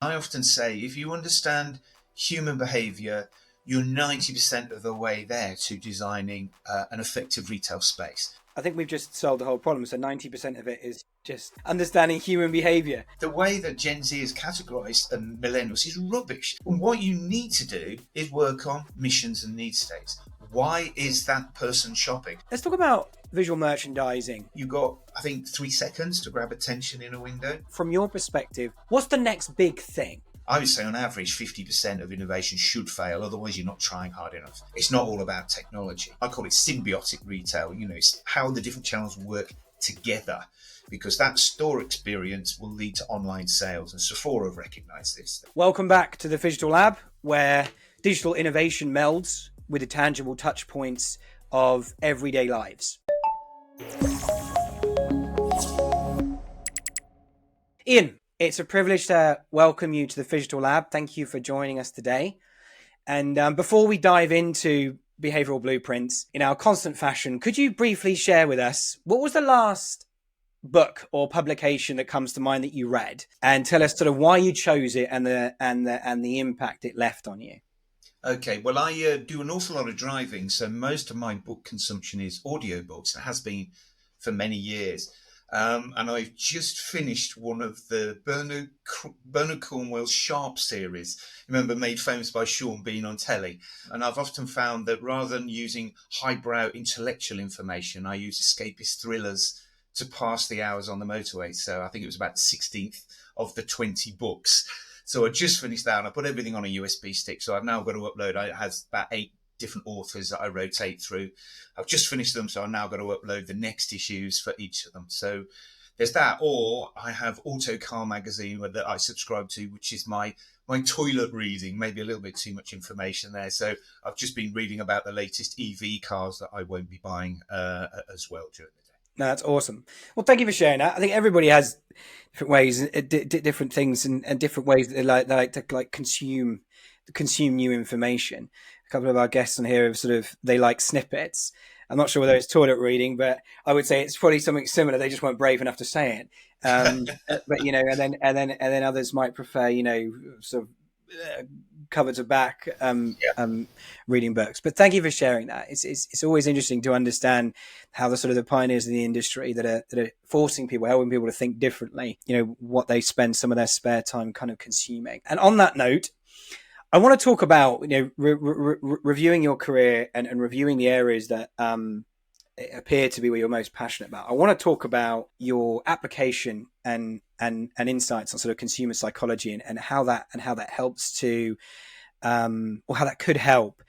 I often say if you understand human behavior, you're 90% of the way there to designing an effective retail space. I think we've just solved the whole problem. So 90% of it is just understanding human behavior. The way that Gen Z is categorized and millennials is rubbish. And what you need to do is work on missions and need states. Why is that person shopping? Let's talk about visual merchandising. You got, I think, 3 seconds to grab attention in a window. From your perspective, what's the next big thing? I would say on average 50% of innovation should fail, otherwise you're not trying hard enough. It's not all about technology. I call it symbiotic retail. It's how the different channels work together, because that store experience will lead to online sales, and Sephora have recognised this. Welcome back to the Phygital Lab, where digital innovation melds with the tangible touch points of everyday lives. Ian, it's a privilege to welcome you to the Phygital Lab. Thank you for joining us today. And before we dive into behavioural blueprints in our constant fashion, could you briefly share with us what was the last book or publication that comes to mind that you read, and tell us sort of why you chose it and the impact it left on you? Okay, well, I do an awful lot of driving, so most of my book consumption is audiobooks. It has been for many years. And I've just finished one of the Bernard Cornwell's Sharp series, remember, made famous by Sean Bean on telly. And I've often found that rather than using highbrow intellectual information, I use escapist thrillers to pass the hours on the motorway. So I think it was about the 16th of the 20 books. So I just finished that, and I put everything on a USB stick. So I've now got to upload. It has about 8 different authors that I rotate through. I've just finished them, so I've now got to upload the next issues for each of them. So there's that. Or I have Autocar magazine that I subscribe to, which is my toilet reading. Maybe a little bit too much information there. So I've just been reading about the latest EV cars that I won't be buying as well during the day. No, that's awesome. Well, thank you for sharing that. I think everybody has different ways, different things, and different ways that they like to consume new information. A couple of our guests on here they like snippets. I'm not sure whether it's toilet reading, but I would say it's probably something similar. They just weren't brave enough to say it. But and then others might prefer, sort of cover to back reading books. But thank you for sharing that. It's always interesting to understand how the pioneers in the industry that are forcing people, helping people to think differently, what they spend some of their spare time kind of consuming. And on that note, I want to talk about reviewing your career and reviewing the areas that appear to be what you're most passionate about. I want to talk about your application and insights on sort of consumer psychology and how that helps to or how that could help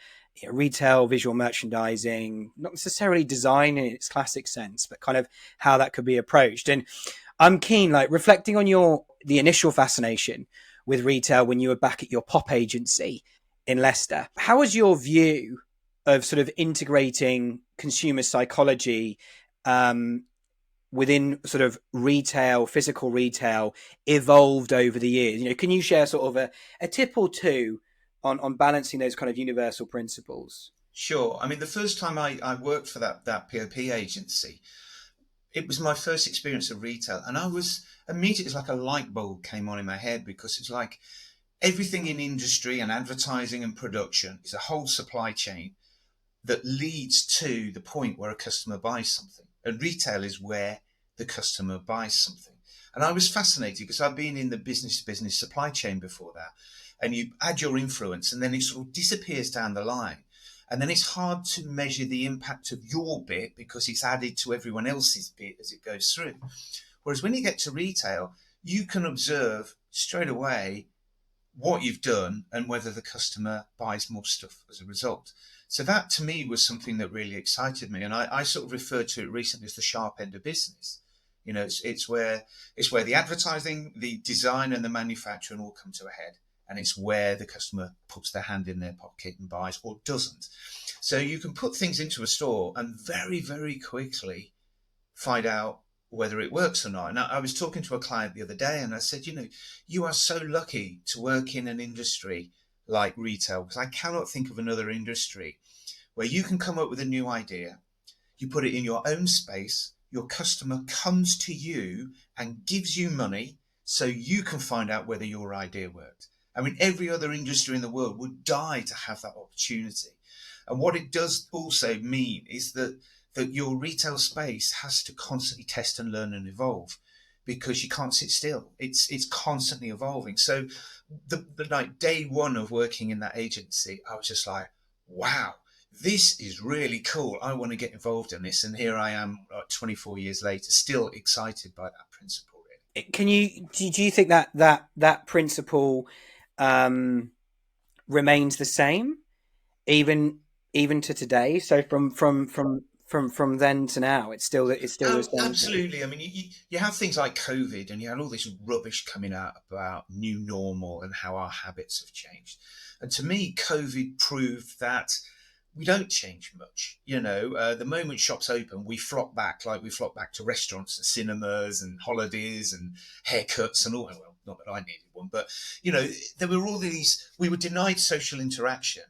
retail, visual merchandising, not necessarily design in its classic sense, but kind of how that could be approached. And I'm keen, reflecting on the initial fascination with retail when you were back at your pop agency in Leicester. How was your view of sort of integrating consumer psychology within sort of retail, physical retail, evolved over the years? Can you share sort of a tip or two on balancing those kind of universal principles? Sure. I mean, the first time I worked for that POP agency, it was my first experience of retail, and I was immediately, it's like a light bulb came on in my head, because it's like everything in industry and advertising and production is a whole supply chain that leads to the point where a customer buys something, and retail is where the customer buys something. And I was fascinated because I've been in the business to business supply chain before that, and you add your influence and then it sort of disappears down the line. And then it's hard to measure the impact of your bit because it's added to everyone else's bit as it goes through. Whereas when you get to retail, you can observe straight away what you've done and whether the customer buys more stuff as a result. So that to me was something that really excited me. And I sort of referred to it recently as the sharp end of business. It's where the advertising, the design and the manufacturing all come to a head. And it's where the customer puts their hand in their pocket and buys or doesn't. So you can put things into a store and very, very quickly find out whether it works or not. And I was talking to a client the other day and I said, you are so lucky to work in an industry like retail, because I cannot think of another industry where you can come up with a new idea, you put it in your own space, your customer comes to you and gives you money so you can find out whether your idea worked. I mean, every other industry in the world would die to have that opportunity. And what it does also mean is that your retail space has to constantly test and learn and evolve, because you can't sit still. It's constantly evolving. So the like day one of working in that agency, I was just like, wow, this is really cool. I want to get involved in this. And here I am, 24 years later, still excited by that principle. Really. Can you do you think that that principle um, remains the same even even to today? So from then to now, it's still the Oh, same thing. absolutely. I mean, you have things like COVID, and you had all this rubbish coming out about new normal and how our habits have changed. And to me, COVID proved that we don't change much. The moment shops open, we flock back, like we flock back to restaurants and cinemas and holidays and haircuts and all. Well, not that I needed one, but there were all these. We were denied social interaction,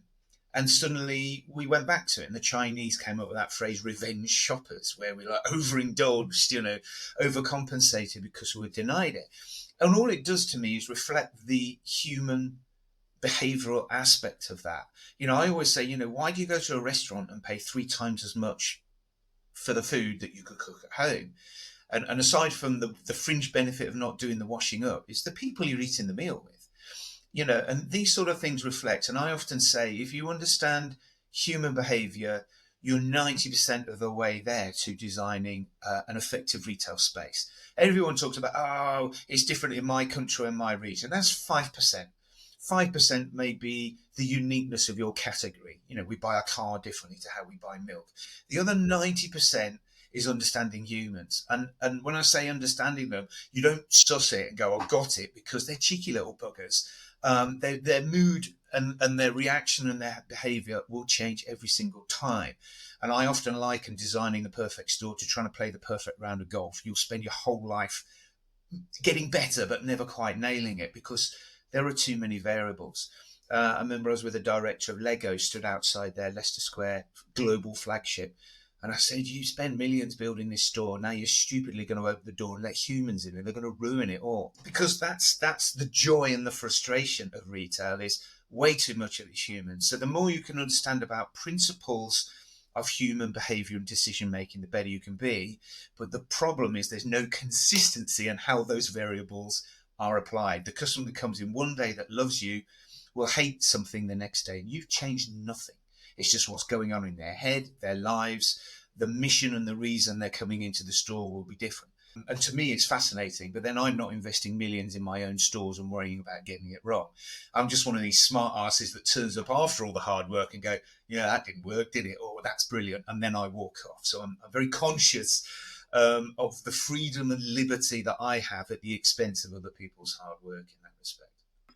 and suddenly we went back to it. And the Chinese came up with that phrase, revenge shoppers, where we like overindulged, overcompensated because we were denied it. And all it does to me is reflect the human behavioral aspect of that. I always say, why do you go to a restaurant and pay 3 times as much for the food that you could cook at home? And aside from the fringe benefit of not doing the washing up, it's the people you're eating the meal with. And these sort of things reflect. And I often say, if you understand human behavior, you're 90% of the way there to designing an effective retail space. Everyone talks about, oh, it's different in my country and my region. That's 5%. 5% may be the uniqueness of your category. We buy a car differently to how we buy milk. The other 90% is understanding humans. And when I say understanding them, you don't suss it and go, oh, got it, because they're cheeky little buggers. Their mood and their reaction and their behavior will change every single time. And I often liken designing the perfect store to trying to play the perfect round of golf. You'll spend your whole life getting better, but never quite nailing it, because there are too many variables. I remember I was with a director of Lego, stood outside their Leicester Square global flagship. And I said, you spend millions building this store. Now you're stupidly going to open the door and let humans in, and they're going to ruin it all. Because that's the joy and the frustration of retail, is way too much of it's humans. So the more you can understand about principles of human behavior and decision making, the better you can be. But the problem is there's no consistency in how those variables are applied. The customer that comes in one day that loves you will hate something the next day, and you've changed nothing. It's just what's going on in their head, their lives. The mission and the reason they're coming into the store will be different. And to me, it's fascinating. But then I'm not investing millions in my own stores and worrying about getting it wrong. I'm just one of these smart asses that turns up after all the hard work and go, yeah, that didn't work, did it? Or that's brilliant. And then I walk off. So I'm very conscious of the freedom and liberty that I have at the expense of other people's hard work in that respect.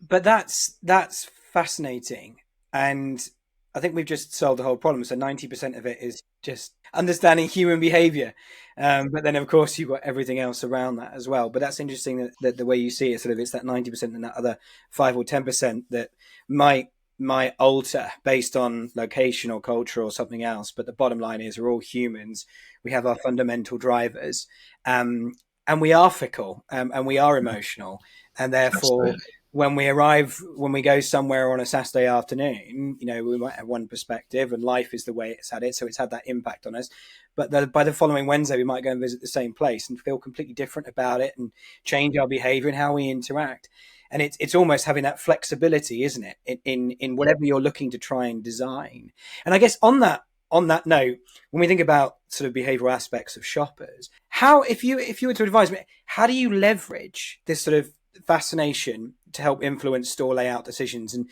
But that's fascinating, and I think we've just solved the whole problem. So 90% of it is just understanding human behavior, but then of course you've got everything else around that as well. But that's interesting that the way you see it, sort of, it's that 90% and that other 5 or 10% that might alter based on location or culture or something else. But the bottom line is we're all humans. We have our fundamental drivers, and we are fickle, and we are emotional, and therefore Absolutely. when we go somewhere on a Saturday afternoon, we might have one perspective, and life is the way it's had it, so it's had that impact on us. But by the following Wednesday, we might go and visit the same place and feel completely different about it, and change our behaviour and how we interact. And it's almost having that flexibility, isn't it, in whatever you're looking to try and design. And I guess on that note, when we think about sort of behavioral aspects of shoppers, how if you were to advise me, how do you leverage this sort of fascination to help influence store layout decisions? And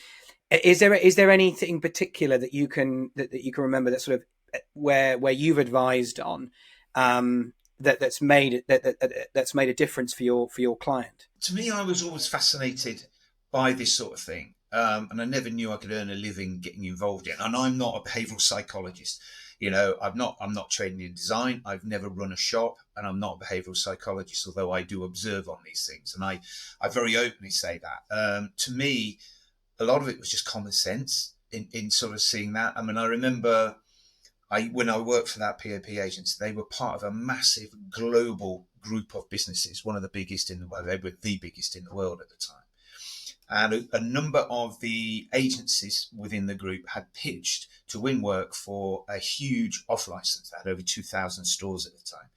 is there anything particular that you can remember that sort of where you've advised on, that's made a difference for your client? To me, I was always fascinated by this sort of thing. And I never knew I could earn a living getting involved in. And I'm not a behavioural psychologist. I'm not trained in design. I've never run a shop, and I'm not a behavioural psychologist, although I do observe on these things. And I very openly say that. To me, a lot of it was just common sense in sort of seeing that. I mean, I remember when I worked for that POP agency, they were part of a massive global group of businesses, one of the biggest in the world. They were the biggest in the world at the time. And a number of the agencies within the group had pitched to win work for a huge off license. They had over 2,000 stores at the time.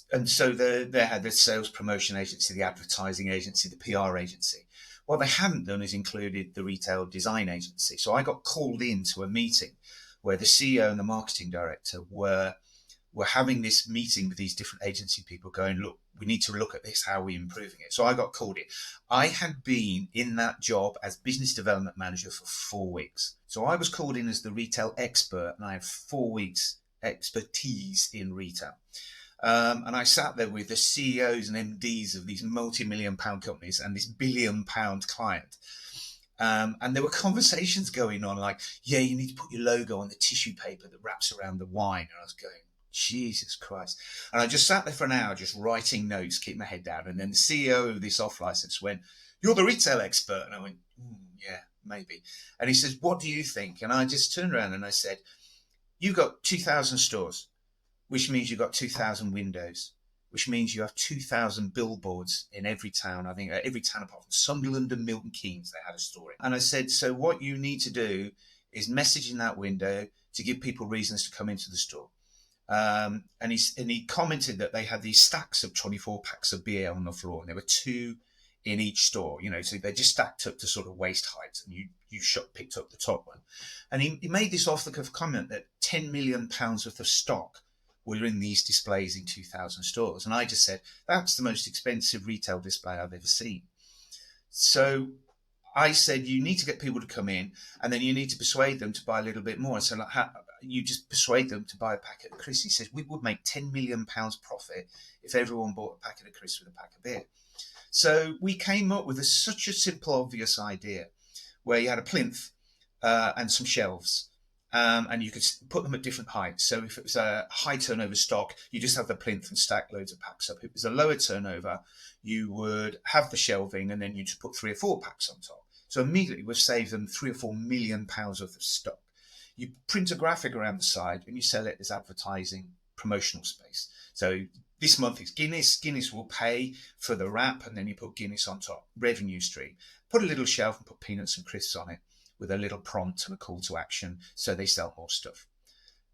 And so they had the sales promotion agency, the advertising agency, the PR agency. What they hadn't done is included the retail design agency. So I got called into a meeting where the CEO and the marketing director were having this meeting with these different agency people going, look, we need to look at this, how are we improving it? So I got called in. I had been in that job as business development manager for 4 weeks. So I was called in as the retail expert, and I had 4 weeks expertise in retail. And I sat there with the CEOs and MDs of these multi-million-pound companies and this billion-pound client. And there were conversations going on like, yeah, you need to put your logo on the tissue paper that wraps around the wine. And I was going, Jesus Christ. And I just sat there for an hour just writing notes, keep my head down. And then the CEO of this off license went, you're the retail expert. And I went, yeah, maybe. And he says, what do you think? And I just turned around and I said, you've got 2,000 stores, which means you've got 2,000 windows, which means you have 2,000 billboards in every town. I think every town apart from Sunderland and Milton Keynes, they had a store in. And I said, so what you need to do is message in that window to give people reasons to come into the store. And he commented that they had these stacks of 24 packs of beer on the floor, and there were 2 in each store, so they just stacked up to sort of waist height, and you picked up the top one. And he made this off the cuff comment that £10 million worth of stock were in these displays in 2,000 stores. And I just said, that's the most expensive retail display I've ever seen. So I said, you need to get people to come in, and then you need to persuade them to buy a little bit more. So like, you just persuade them to buy a packet of crisps. He says, we would make £10 million profit if everyone bought a packet of crisps with a pack of beer. So we came up with such a simple, obvious idea where you had a plinth and some shelves, and you could put them at different heights. So if it was a high turnover stock, you just have the plinth and stack loads of packs up. If it was a lower turnover, you would have the shelving, and then you just put 3 or 4 packs on top. So immediately we've saved them £3 or £4 million worth of stock. You print a graphic around the side and you sell it as advertising promotional space. So this month it's Guinness. Guinness will pay for the wrap, and then you put Guinness on top. Revenue stream. Put a little shelf and put peanuts and crisps on it with a little prompt and a call to action, so they sell more stuff.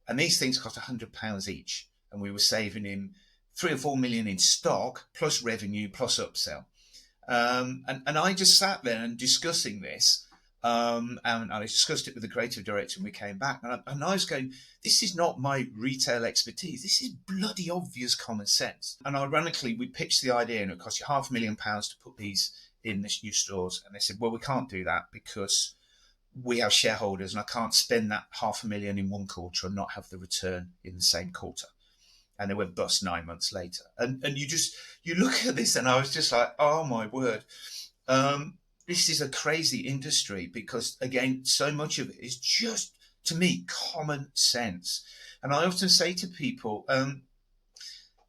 And these things cost £100 each, and we were saving him 3 or 4 million in stock, plus revenue, plus upsell. And I just sat there and discussing this. And I discussed it with the creative director, and we came back, and I was going, this is not my retail expertise. This is bloody obvious common sense. And ironically, we pitched the idea, and it cost you £500,000 to put these in the new stores. And they said, well, we can't do that because we have shareholders, and I can't spend that £500,000 in one quarter and not have the return in the same quarter. And they went bust 9 months later. And you look at this, and I was just like, oh my word. This is a crazy industry because, again, so much of it is just, to me, common sense. And I often say to people,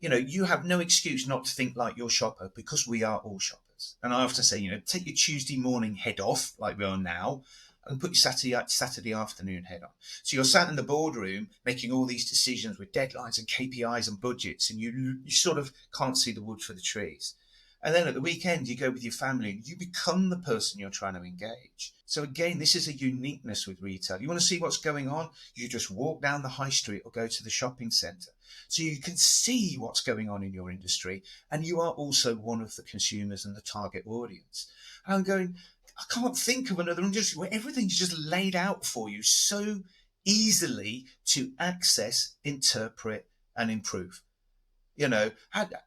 you have no excuse not to think like your shopper, because we are all shoppers. And I often say, take your Tuesday morning head off, like we are now, and put your Saturday afternoon head on. So you're sat in the boardroom making all these decisions with deadlines and KPIs and budgets, and you sort of can't see the wood for the trees. And then at the weekend, you go with your family and you become the person you're trying to engage. So again, this is a uniqueness with retail. You want to see what's going on? You just walk down the high street or go to the shopping centre. So you can see what's going on in your industry. And you are also one of the consumers and the target audience. And I'm going, I can't think of another industry where everything's just laid out for you so easily to access, interpret, and improve.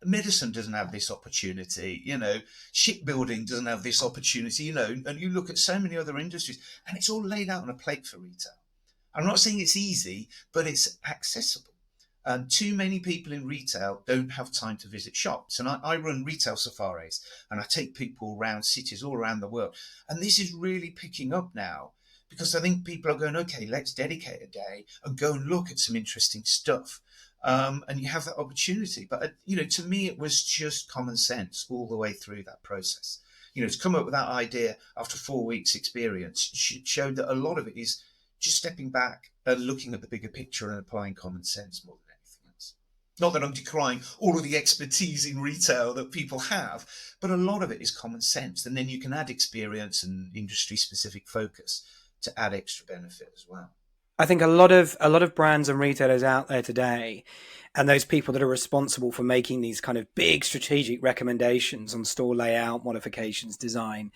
Medicine doesn't have this opportunity, shipbuilding doesn't have this opportunity, and you look at so many other industries and it's all laid out on a plate for retail. I'm not saying it's easy, but it's accessible. Too many people in retail don't have time to visit shops. And I run retail safaris, and I take people around cities all around the world. And this is really picking up now, because I think people are going, okay, let's dedicate a day and go and look at some interesting stuff. And you have that opportunity. But, to me, it was just common sense all the way through that process. To come up with that idea after 4 weeks experience showed that a lot of it is just stepping back and looking at the bigger picture and applying common sense more than anything else. Not that I'm decrying all of the expertise in retail that people have, but a lot of it is common sense. And then you can add experience and industry specific focus to add extra benefit as well. I think a lot of brands and retailers out there today, and those people that are responsible for making these kind of big strategic recommendations on store layout, modifications, design,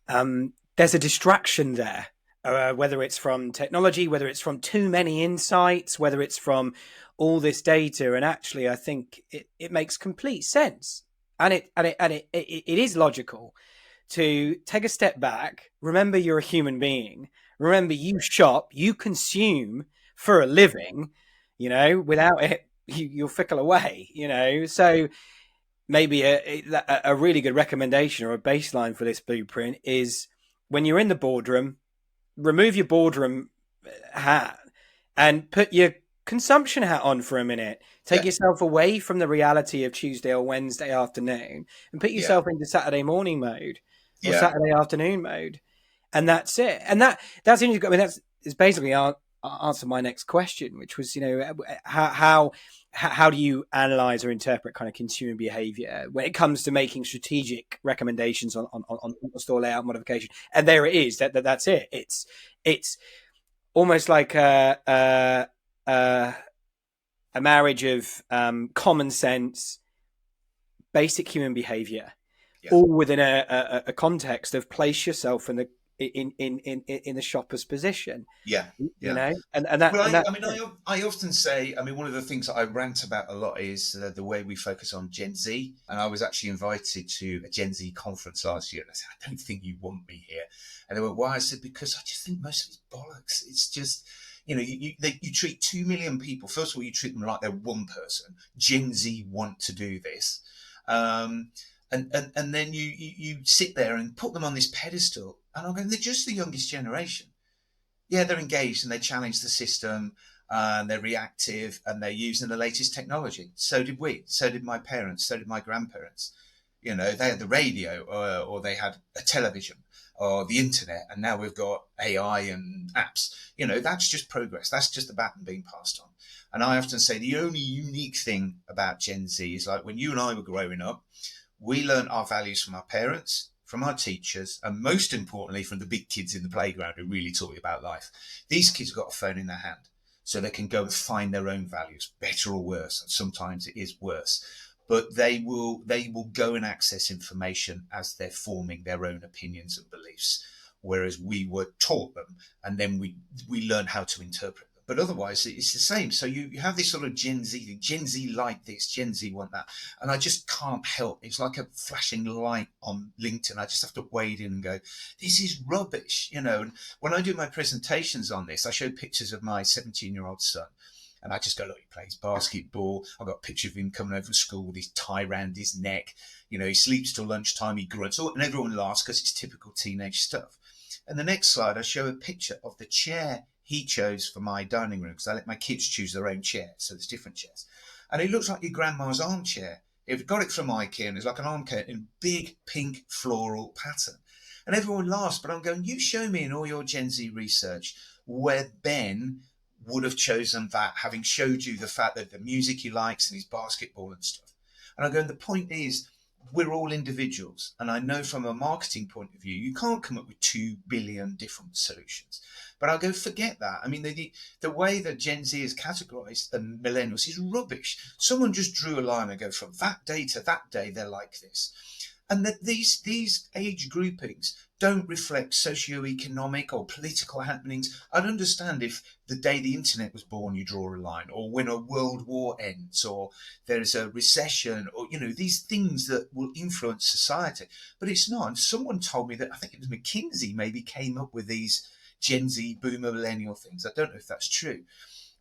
there's a distraction there. Whether it's from technology, whether it's from too many insights, whether it's from all this data, and actually, I think it makes complete sense, and it is logical to take a step back. Remember, you're a human being. Remember, you shop, you consume for a living. Without it, you'll fickle away. So maybe a really good recommendation or a baseline for this blueprint is when you're in the boardroom, remove your boardroom hat and put your consumption hat on for a minute. Take Yeah, yourself away from the reality of Tuesday or Wednesday afternoon and put yeah, yourself into Saturday morning mode or yeah. Saturday afternoon mode. And that's it. And that's interesting. I mean, that's is basically answer my next question, which was, how do you analyze or interpret kind of consumer behavior when it comes to making strategic recommendations on store layout modification? And there it is. That's it. It's almost like a marriage of common sense, basic human behavior, Yeah. all within a context of place yourself in the shopper's position. Yeah, You yeah. know, and that Well, and that. I often say, I mean, one of the things that I rant about a lot is the way we focus on Gen Z. And I was actually invited to a Gen Z conference last year. And I said, I don't think you want me here. And they went, why? I said, because I just think most of it's bollocks. It's just, you treat 2 million people. First of all, you treat them like they're one person. Gen Z want to do this. And then you sit there and put them on this pedestal. And I'm going, they're just the youngest generation. Yeah, they're engaged and they challenge the system and they're reactive and they're using the latest technology. So did we. So did my parents. So did my grandparents. They had the radio or they had a television or the internet, and now we've got AI and apps. That's just progress. That's just the baton being passed on. And I often say the only unique thing about Gen Z is like when you and I were growing up, we learned our values from our parents, from our teachers, and most importantly, from the big kids in the playground who really taught you about life. These kids have got a phone in their hand, so they can go and find their own values, better or worse. And sometimes it is worse, but they will go and access information as they're forming their own opinions and beliefs. Whereas we were taught them, and then we learn how to interpret them. But otherwise, it's the same. So you have this sort of Gen Z like this, Gen Z want that. And I just can't help. It's like a flashing light on LinkedIn. I just have to wade in and go, this is rubbish, And when I do my presentations on this, I show pictures of my 17-year-old son. And I just go, look, he plays basketball. I've got a picture of him coming over to school with his tie around his neck. He sleeps till lunchtime, he grunts. And everyone laughs because it's typical teenage stuff. And the next slide, I show a picture of the chair he chose for my dining room, because I let my kids choose their own chair. So there's different chairs. And it looks like your grandma's armchair. It got it from IKEA, and it's like an armchair in big pink floral pattern. And everyone laughs, but I'm going, you show me in all your Gen Z research where Ben would have chosen that, having showed you the fact that the music he likes and his basketball and stuff. And I'm going, the point is, we're all individuals. And I know from a marketing point of view, you can't come up with 2 billion different solutions. But I'll go, forget that. I mean, the way that Gen Z is categorized and millennials is rubbish. Someone just drew a line and go, from that day to that day, they're like this. And that these age groupings don't reflect socio-economic or political happenings. I'd understand if the day the internet was born, you draw a line, or when a world war ends, or there's a recession, or, these things that will influence society. But it's not. And someone told me that, I think it was McKinsey maybe came up with these Gen Z, boomer, millennial things. I don't know if that's true.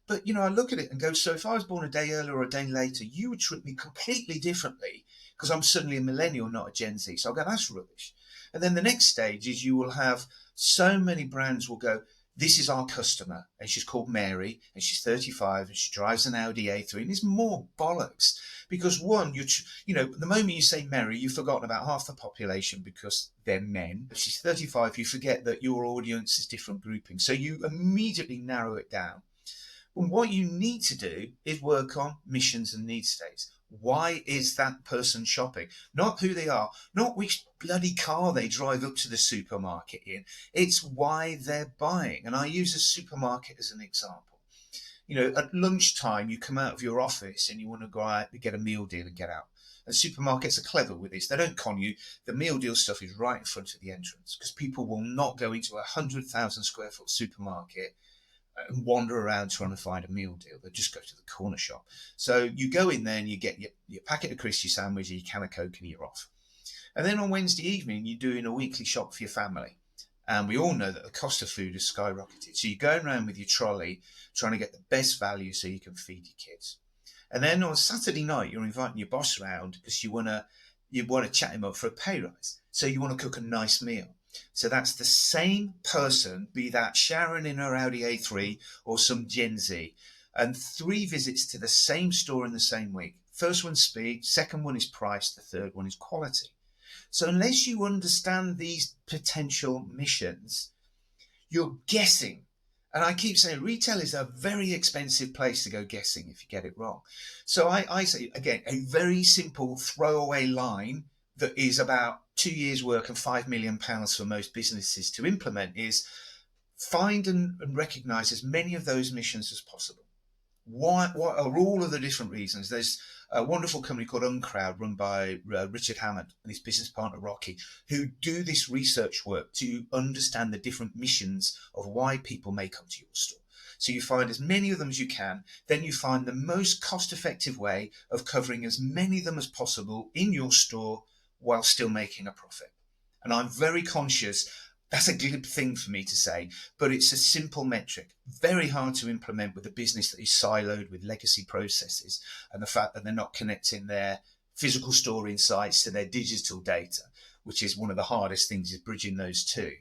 But, I look at it and go, so if I was born a day earlier or a day later, you would treat me completely differently because I'm suddenly a millennial, not a Gen Z. So I'll go, that's rubbish. And then the next stage is you will have so many brands will go, this is our customer, and she's called Mary, and she's 35, and she drives an Audi A3, and it's more bollocks. Because one, the moment you say Mary, you've forgotten about half the population because they're men. If she's 35, you forget that your audience is different groupings. So you immediately narrow it down. And what you need to do is work on missions and need states. Why is that person shopping? Not who they are, not which bloody car they drive up to the supermarket in. It's why they're buying. And I use a supermarket as an example. At lunchtime, you come out of your office and you want to go out and get a meal deal and get out. And supermarkets are clever with this. They don't con you. The meal deal stuff is right in front of the entrance because people will not go into a 100,000 square foot supermarket and wander around trying to find a meal deal. They just go to the corner shop. So you go in there and you get your packet of crispy sandwich, your can of Coke, and you're off. And then on Wednesday evening, you're doing a weekly shop for your family. And we all know that the cost of food has skyrocketed. So you're going around with your trolley trying to get the best value so you can feed your kids. And then on Saturday night, you're inviting your boss around because you want to chat him up for a pay rise. So you want to cook a nice meal. So that's the same person, be that Sharon in her Audi A3 or some Gen Z, and 3 visits to the same store in the same week. First one's speed, second one is price, the third one is quality. So unless you understand these potential missions, you're guessing. And I keep saying retail is a very expensive place to go guessing if you get it wrong. So I say, again, a very simple throwaway line that is about 2 years' work and £5 million for most businesses to implement is find and recognise as many of those missions as possible. What are all of the different reasons? There's a wonderful company called Uncrowd run by Richard Hammond and his business partner Rocky, who do this research work to understand the different missions of why people may come to your store. So you find as many of them as you can, then you find the most cost-effective way of covering as many of them as possible in your store while still making a profit. And I'm very conscious. That's a glib thing for me to say, but it's a simple metric, very hard to implement with a business that is siloed with legacy processes and the fact that they're not connecting their physical store insights to their digital data, which is one of the hardest things, is bridging those two.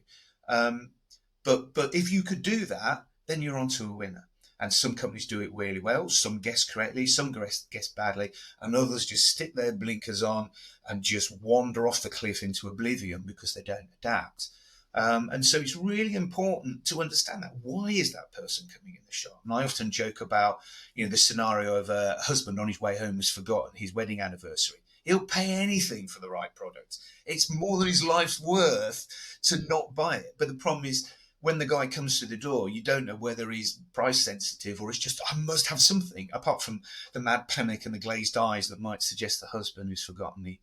But if you could do that, then you're onto a winner. And some companies do it really well, some guess correctly, some guess badly, and others just stick their blinkers on and just wander off the cliff into oblivion because they don't adapt. And so it's really important to understand that. Why is that person coming in the shop? And I often joke about, the scenario of a husband on his way home has forgotten his wedding anniversary. He'll pay anything for the right product. It's more than his life's worth to not buy it. But the problem is, when the guy comes to the door, you don't know whether he's price sensitive or it's just, I must have something, apart from the mad panic and the glazed eyes that might suggest the husband who's forgotten the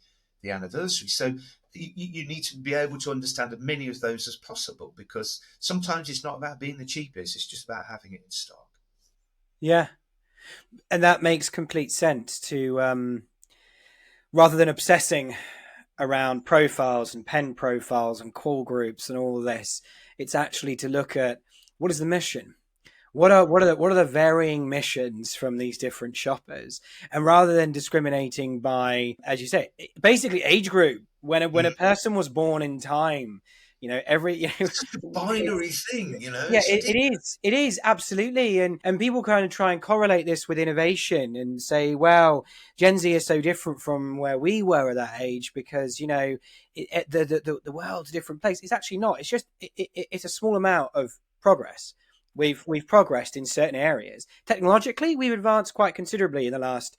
anniversary. So you need to be able to understand as many of those as possible, because sometimes it's not about being the cheapest, it's just about having it in stock. Yeah. And that makes complete sense to, rather than obsessing around profiles and pen profiles and call groups and all of this, it's actually to look at what is the mission. What are the varying missions from these different shoppers, and rather than discriminating by, as you say, basically age group. When a person was born in time, It's such a binary thing, Yeah, it's ridiculous. it is absolutely, and people kind of try and correlate this with innovation and say, well, Gen Z is so different from where we were at that age because the world's a different place. It's actually not. It's just it's a small amount of progress. We've progressed in certain areas. Technologically, we've advanced quite considerably in the last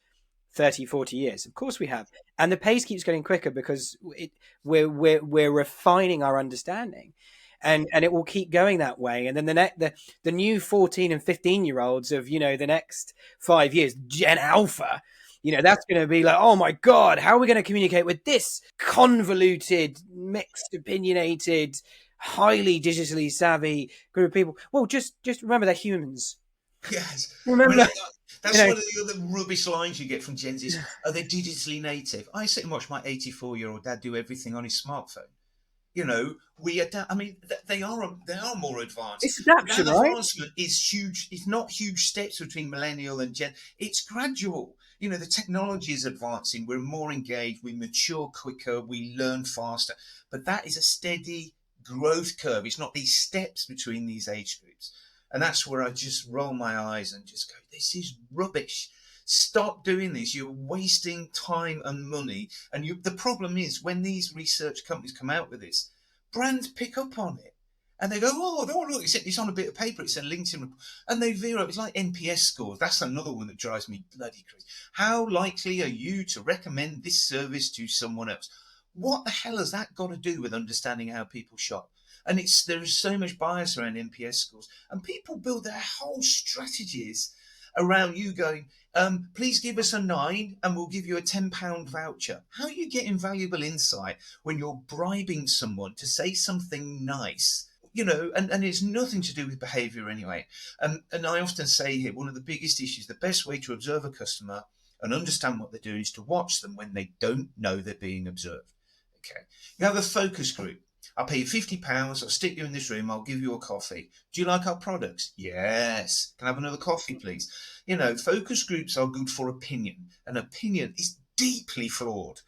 30, 40 years. Of course we have. And the pace keeps getting quicker because we're refining our understanding. And it will keep going that way. And then the new 14 and 15-year-olds of, the next 5 years, Gen Alpha, that's going to be like, oh my God, how are we going to communicate with this convoluted, mixed, opinionated, highly digitally savvy group of people? Well, just remember they're humans. Yes. Remember, That's one of the other rubbish lines you get from Gen Zs. Are they digitally native? I sit and watch my 84-year-old dad do everything on his smartphone. We adapt. I mean, they are more advanced, it's but adaptation, that right? advancement is huge. It's not huge steps between millennial and Gen. It's gradual. The technology is advancing. We're more engaged. We mature quicker. We learn faster. But that is a steady growth curve. It's not these steps between these age groups. And that's where I just roll my eyes and just go, this is rubbish. Stop doing this. You're wasting time and money. And the problem is, when these research companies come out with this, brands pick up on it. And they go, oh, look, it's on a bit of paper. It's a LinkedIn report. And they veer up. It's like NPS scores. That's another one that drives me bloody crazy. How likely are you to recommend this service to someone else? What the hell has that got to do with understanding how people shop? And there is so much bias around NPS scores. And people build their whole strategies around you going, please give us a 9 and we'll give you a £10 voucher. How are you getting valuable insight when you're bribing someone to say something nice? And it's nothing to do with behavior anyway. And I often say here, one of the biggest issues, the best way to observe a customer and understand what they're doing is to watch them when they don't know they're being observed. Okay. You have a focus group. I'll pay you £50. I'll stick you in this room. I'll give you a coffee. Do you like our products? Yes. Can I have another coffee, please? Focus groups are good for opinion. And opinion is deeply flawed.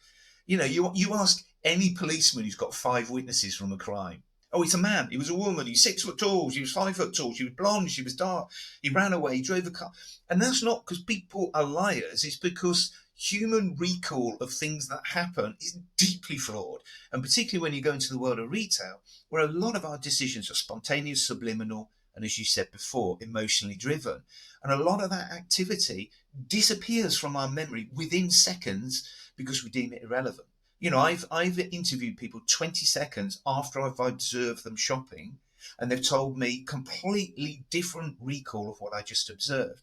You ask any policeman who's got 5 witnesses from a crime. Oh, it's a man. He was a woman. He's 6 foot tall. She was 5 foot tall. She was blonde. She was dark. He ran away. He drove a car. And that's not because people are liars. It's because human recall of things that happen is deeply flawed. And particularly when you go into the world of retail, where a lot of our decisions are spontaneous, subliminal, and as you said before, emotionally driven. And a lot of that activity disappears from our memory within seconds because we deem it irrelevant. I've interviewed people 20 seconds after I've observed them shopping, and they've told me completely different recall of what I just observed,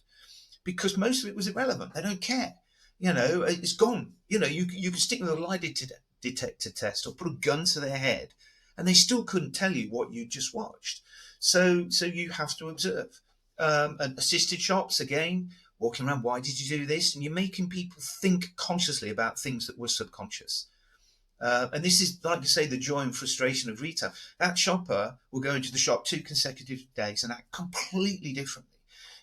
because most of it was irrelevant. They don't care. It's gone. You can stick with a lie detector test or put a gun to their head, and they still couldn't tell you what you just watched. So you have to observe. And assisted shops, again, walking around, why did you do this? And you're making people think consciously about things that were subconscious. And this is, like I say, the joy and frustration of retail. That shopper will go into the shop 2 consecutive days and act completely differently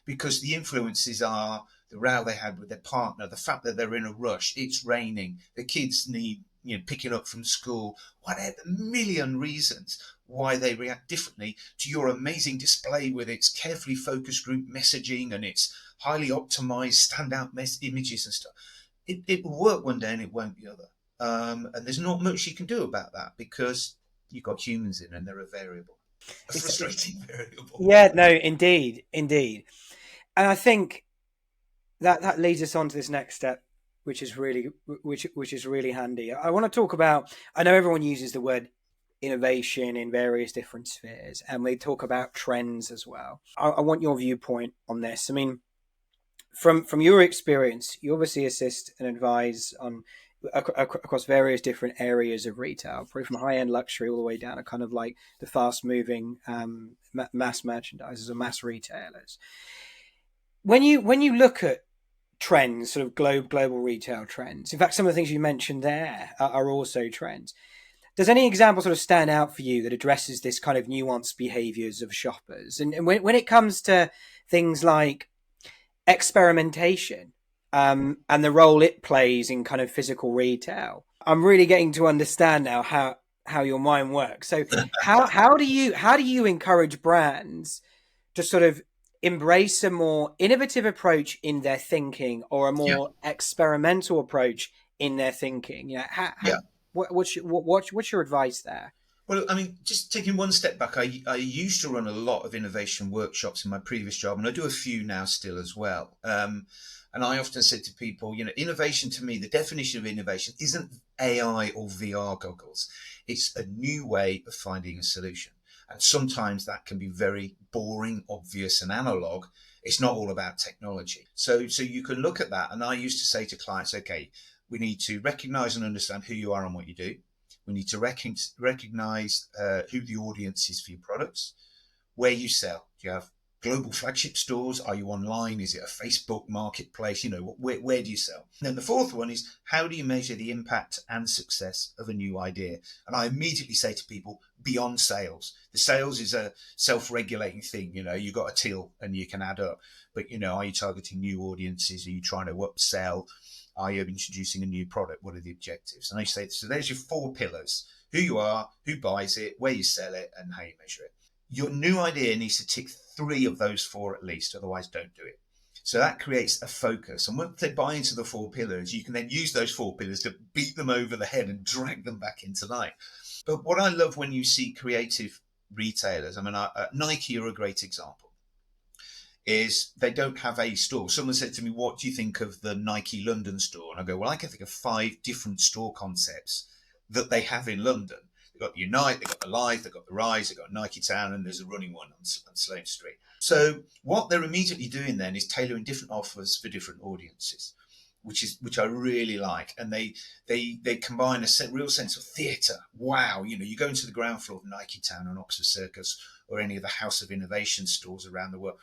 because the influences are the row they had with their partner, the fact that they're in a rush, it's raining, the kids need picking up from school, whatever, a million reasons why they react differently to your amazing display with its carefully focused group messaging and its highly optimized standout images and stuff. It will work one day and it won't the other. And there's not much you can do about that because you've got humans in and they're a variable, a frustrating variable. Yeah, no, indeed. And I think that leads us on to this next step, which is really handy. I want to talk about, I know everyone uses the word innovation in various different spheres, and we talk about trends as well. I want your viewpoint on this. I mean, from your experience, you obviously assist and advise on across various different areas of retail, probably from high-end luxury all the way down to kind of like the fast-moving mass merchandisers or mass retailers. When you look at trends, sort of global retail trends, in fact, some of the things you mentioned there are also trends. Does any example sort of stand out for you that addresses this kind of nuanced behaviors of shoppers? And when it comes to things like experimentation, and the role it plays in kind of physical retail, I'm really getting to understand now how your mind works. So how do you encourage brands to sort of embrace a more innovative approach in their thinking or a more experimental approach in their thinking? What's your advice there? Well, I mean, just taking one step back, I used to run a lot of innovation workshops in my previous job, and I do a few now still as well. And I often said to people, innovation to me, the definition of innovation isn't AI or VR goggles. It's a new way of finding a solution. And sometimes that can be very boring, obvious, and analog. It's not all about technology. So you can look at that. And I used to say to clients, okay, we need to recognize and understand who you are and what you do. We need to recognize who the audience is for your products, where you sell. Do you have global flagship stores? Are you online? Is it a Facebook marketplace? Where do you sell? And then the fourth one is, how do you measure the impact and success of a new idea? And I immediately say to people, beyond sales. The sales is a self-regulating thing. You've got a till and you can add up. But, are you targeting new audiences? Are you trying to upsell? Are you introducing a new product? What are the objectives? And I say, so there's your 4 pillars: who you are, who buys it, where you sell it, and how you measure it. Your new idea needs to tick 3 of those 4 at least, otherwise don't do it. So that creates a focus. And once they buy into the 4 pillars, you can then use those 4 pillars to beat them over the head and drag them back into life. But what I love when you see creative retailers. I mean, Nike are a great example. Is they don't have a store. Someone said to me, "What do you think of the Nike London store?" And I go, "Well, I can think of 5 different store concepts that they have in London. They've got the Unite, they've got the Live, they've got the Rise, they've got Nike Town, and there's a running one on Sloane Street." So what they're immediately doing then is tailoring different offers for different audiences, which I really like. And they combine a real sense of theatre. Wow, you go into the ground floor of Nike Town and Oxford Circus or any of the House of Innovation stores around the world,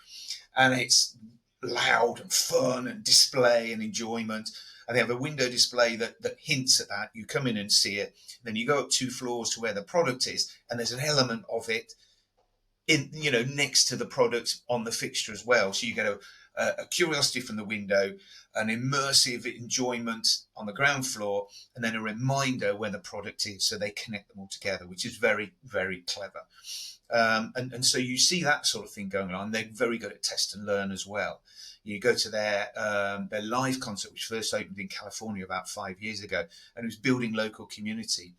and it's loud and fun and display and enjoyment. And they have a window display that hints at that. You come in and see it. Then you go up 2 floors to where the product is, and there's an element of it in next to the product on the fixture as well. So you get a curiosity from the window, an immersive enjoyment on the ground floor, and then a reminder where the product is. So they connect them all together, which is very, very clever. And so you see that sort of thing going on. They're very good at test and learn as well. You go to their live concert, which first opened in California about 5 years ago, and it was building local community.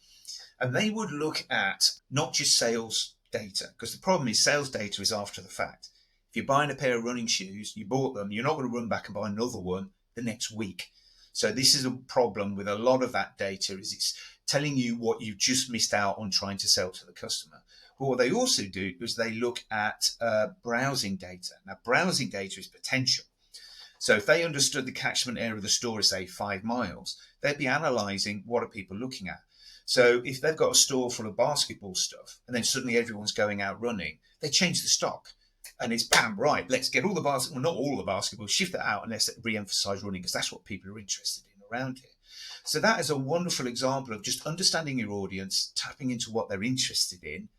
And they would look at not just sales data, because the problem is sales data is after the fact. If you're buying a pair of running shoes, you bought them, you're not going to run back and buy another one the next week. So this is a problem with a lot of that data, is it's telling you what you just missed out on trying to sell to the customer. But what they also do is they look at browsing data. Now, browsing data is potential. So if they understood the catchment area of the store is, say, 5 miles, they'd be analysing what are people looking at. So if they've got a store full of basketball stuff and then suddenly everyone's going out running, they change the stock. And it's bam, right, let's get all the basketball, not all the basketball, shift that out and let's re-emphasise running, because that's what people are interested in around here. So that is a wonderful example of just understanding your audience, tapping into what they're interested in,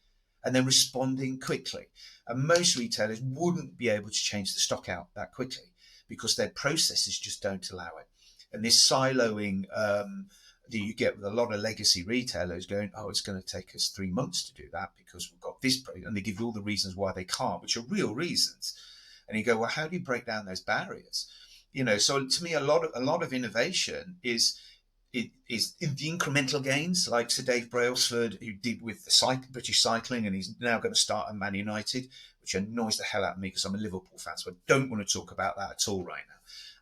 and then responding quickly. And most retailers wouldn't be able to change the stock out that quickly because their processes just don't allow it. And this siloing that you get with a lot of legacy retailers going, "Oh, it's going to take us 3 months to do that because we've got this," and they give you all the reasons why they can't, which are real reasons. And you go, "Well, how do you break down those barriers?" So to me, a lot of innovation is in the incremental gains, like Sir Dave Brailsford, who did with the British cycling, and he's now going to start at Man United, which annoys the hell out of me because I'm a Liverpool fan, so I don't want to talk about that at all right now.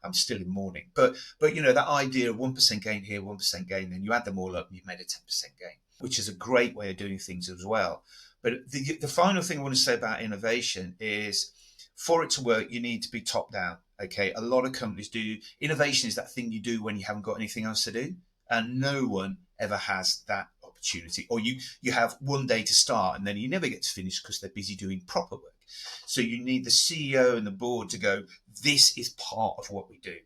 I'm still in mourning. But that idea of 1% gain here, 1% gain, then you add them all up and you've made a 10% gain, which is a great way of doing things as well. But the final thing I want to say about innovation is, for it to work, you need to be top down. Okay, a lot of companies do. Innovation is that thing you do when you haven't got anything else to do, and no one ever has that opportunity. Or you have one day to start and then you never get to finish because they're busy doing proper work. So you need the CEO and the board to go, "This is part of what we do."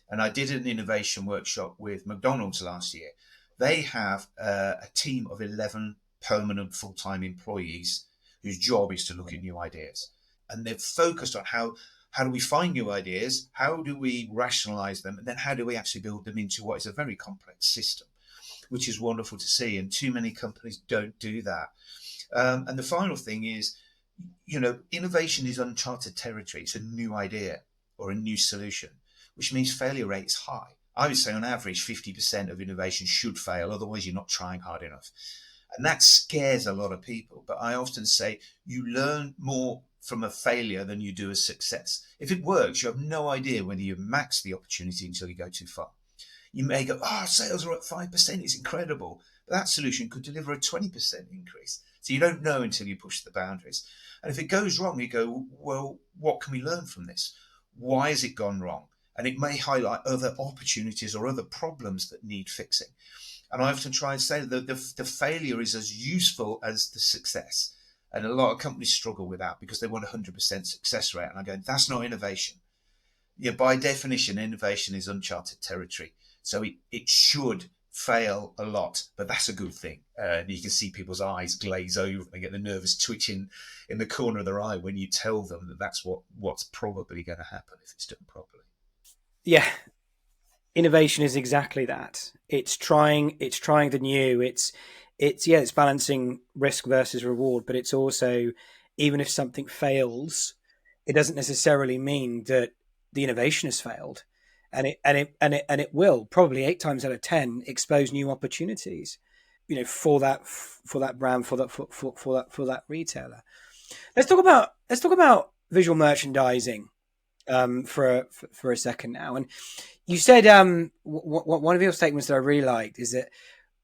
And I did an innovation workshop with McDonald's last year. They have a team of 11 permanent full-time employees whose job is to look at new ideas. And they're focused on how do we find new ideas, how do we rationalize them, and then how do we actually build them into what is a very complex system, which is wonderful to see. And too many companies don't do that. And the final thing is, innovation is uncharted territory. It's a new idea or a new solution, which means failure rate is high. I would say on average, 50% of innovation should fail. Otherwise, you're not trying hard enough. And that scares a lot of people. But I often say you learn more from a failure than you do a success. If it works, you have no idea whether you max the opportunity until you go too far. You may go, sales are up 5%, it's incredible. But that solution could deliver a 20% increase. So you don't know until you push the boundaries. And if it goes wrong, you go, "Well, what can we learn from this? Why has it gone wrong?" And it may highlight other opportunities or other problems that need fixing. And I often try and say that the failure is as useful as the success. And a lot of companies struggle with that because they want 100% success rate. And I go, that's not innovation. By definition, innovation is uncharted territory. So it should fail a lot, but that's a good thing. You can see people's eyes glaze over and they get the nervous twitching in the corner of their eye when you tell them that that's what's probably going to happen if it's done properly. Yeah, innovation is exactly that. It's trying the new. It's balancing risk versus reward, but it's also, even if something fails, it doesn't necessarily mean that the innovation has failed, and it will probably 8 times out of 10 expose new opportunities. for that brand, for that retailer. Let's talk about visual merchandising for a second now. And you said one of your statements that I really liked is that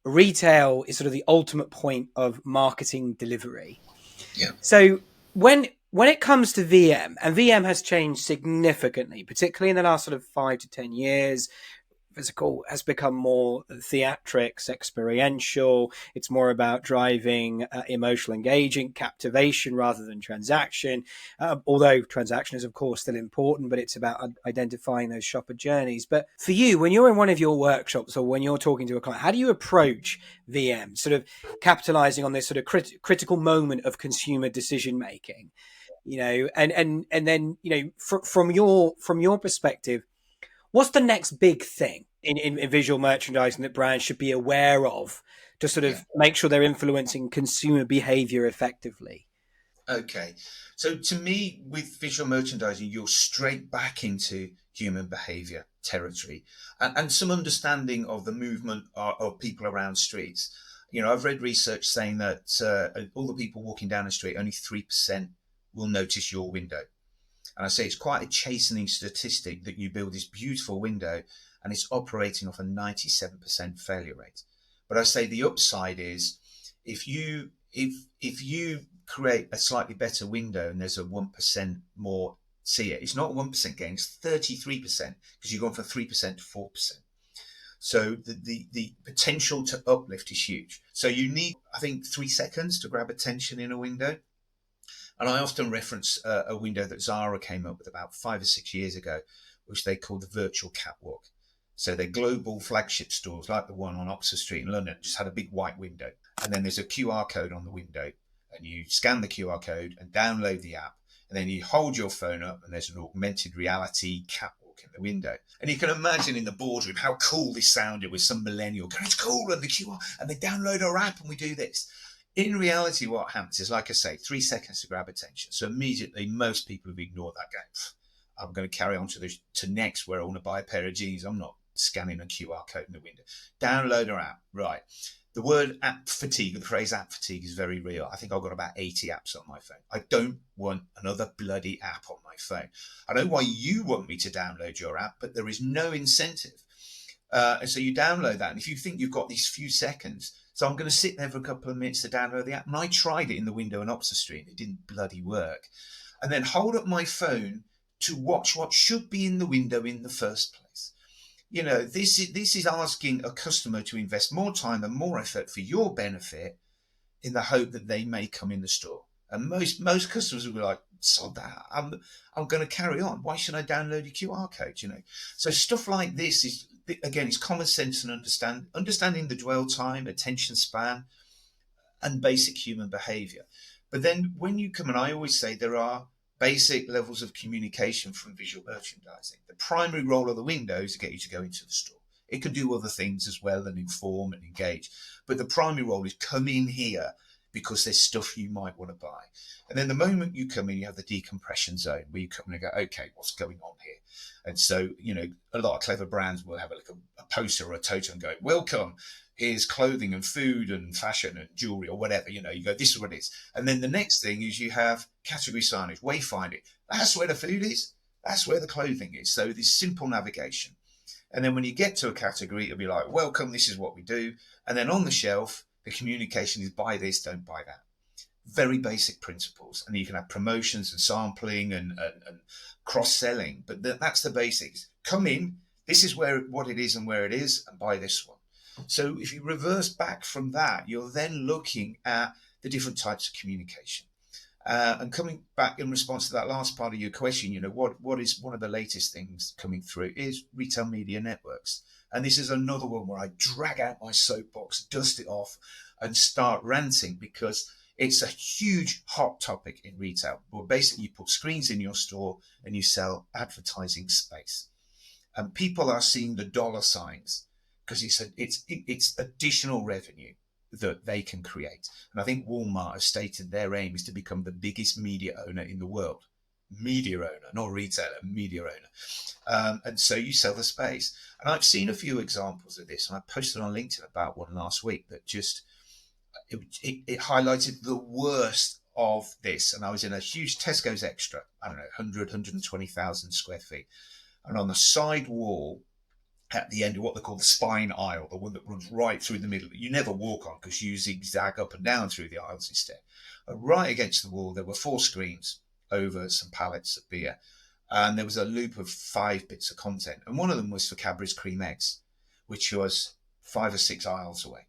retail is sort of the ultimate point of marketing delivery. Yeah. So when it comes to VM, and VM has changed significantly, particularly in the last sort of 5 to 10 years. Physical has become more theatrics, experiential. It's more about driving emotional engaging, captivation rather than transaction. Although transaction is, of course, still important, but it's about identifying those shopper journeys. But for you, when you're in one of your workshops or when you're talking to a client, how do you approach VM, sort of capitalizing on this sort of critical moment of consumer decision making? And then from your perspective, what's the next big thing in visual merchandising that brands should be aware of to sort of make sure they're influencing consumer behavior effectively? Okay. So to me, with visual merchandising, you're straight back into human behavior territory and some understanding of the movement of people around streets. I've read research saying that all the people walking down the street, only 3% will notice your window. And I say it's quite a chastening statistic that you build this beautiful window and it's operating off a 97% failure rate. But I say the upside is if you create a slightly better window and there's a 1% more see it, it's not a 1% gain, it's 33% because you've gone from 3% to 4%. So the potential to uplift is huge. So you need, I think, 3 seconds to grab attention in a window. And I often reference a window that Zara came up with about 5 or 6 years ago, which they called the virtual catwalk. So their global flagship stores, like the one on Oxford Street in London, just had a big white window. And then there's a QR code on the window. And you scan the QR code and download the app. And then you hold your phone up and there's an augmented reality catwalk in the window. And you can imagine in the boardroom how cool this sounded with some millennial going, it's cool, and the QR, and they download our app and we do this. In reality, what happens is, like I say, 3 seconds to grab attention. So immediately, most people have ignored that game. I'm going to carry on to next where I want to buy a pair of jeans. I'm not scanning a QR code in the window. Download our app. Right. The word app fatigue, the phrase app fatigue is very real. I think I've got about 80 apps on my phone. I don't want another bloody app on my phone. I don't know why you want me to download your app, but there is no incentive. And so you download that. And if you think you've got these few seconds, so I'm going to sit there for a couple of minutes to download the app. And I tried it in the window in Oxford Street. It didn't bloody work. And then hold up my phone to watch what should be in the window in the first place. This is asking a customer to invest more time and more effort for your benefit in the hope that they may come in the store. And most customers will be like, sod that. I'm going to carry on. Why should I download your QR code? So stuff like this is, again, it's common sense and understanding the dwell time, attention span, and basic human behavior. But then when you come, and I always say there are basic levels of communication from visual merchandising. The primary role of the window is to get you to go into the store. It can do other things as well and inform and engage. But the primary role is come in here because there's stuff you might want to buy. And then the moment you come in, you have the decompression zone where you come in and go, okay, what's going on here? And so, a lot of clever brands will have a poster or a totem going, welcome, here's clothing and food and fashion and jewelry or whatever, you go, this is what it is. And then the next thing is you have category signage, wayfinding. That's where the food is. That's where the clothing is. So this simple navigation. And then when you get to a category, it'll be like, welcome, this is what we do. And then on the shelf, the communication is buy this, don't buy that. Very basic principles. And you can have promotions and sampling and cross-selling, but that's the basics. Come in, this is what it is and where it is, and buy this one. So if you reverse back from that, you're then looking at the different types of communication. And coming back in response to that last part of your question, what is one of the latest things coming through is retail media networks. And this is another one where I drag out my soapbox, dust it off, and start ranting because it's a huge hot topic in retail. Well, basically, you put screens in your store and you sell advertising space. And people are seeing the dollar signs because it's additional revenue that they can create. And I think Walmart has stated their aim is to become the biggest media owner in the world. Media owner, not retailer, media owner. And so you sell the space. And I've seen a few examples of this, and I posted on LinkedIn about one last week that just it highlighted the worst of this. And I was in a huge Tesco's Extra, I don't know, 120,000 square feet. And on the side wall, at the end of what they call the spine aisle, the one that runs right through the middle, that you never walk on because you zigzag up and down through the aisles instead. And right against the wall, there were 4 screens over some pallets of beer. And there was a loop of 5 bits of content. And one of them was for Cadbury's cream eggs, which was 5 or 6 aisles away.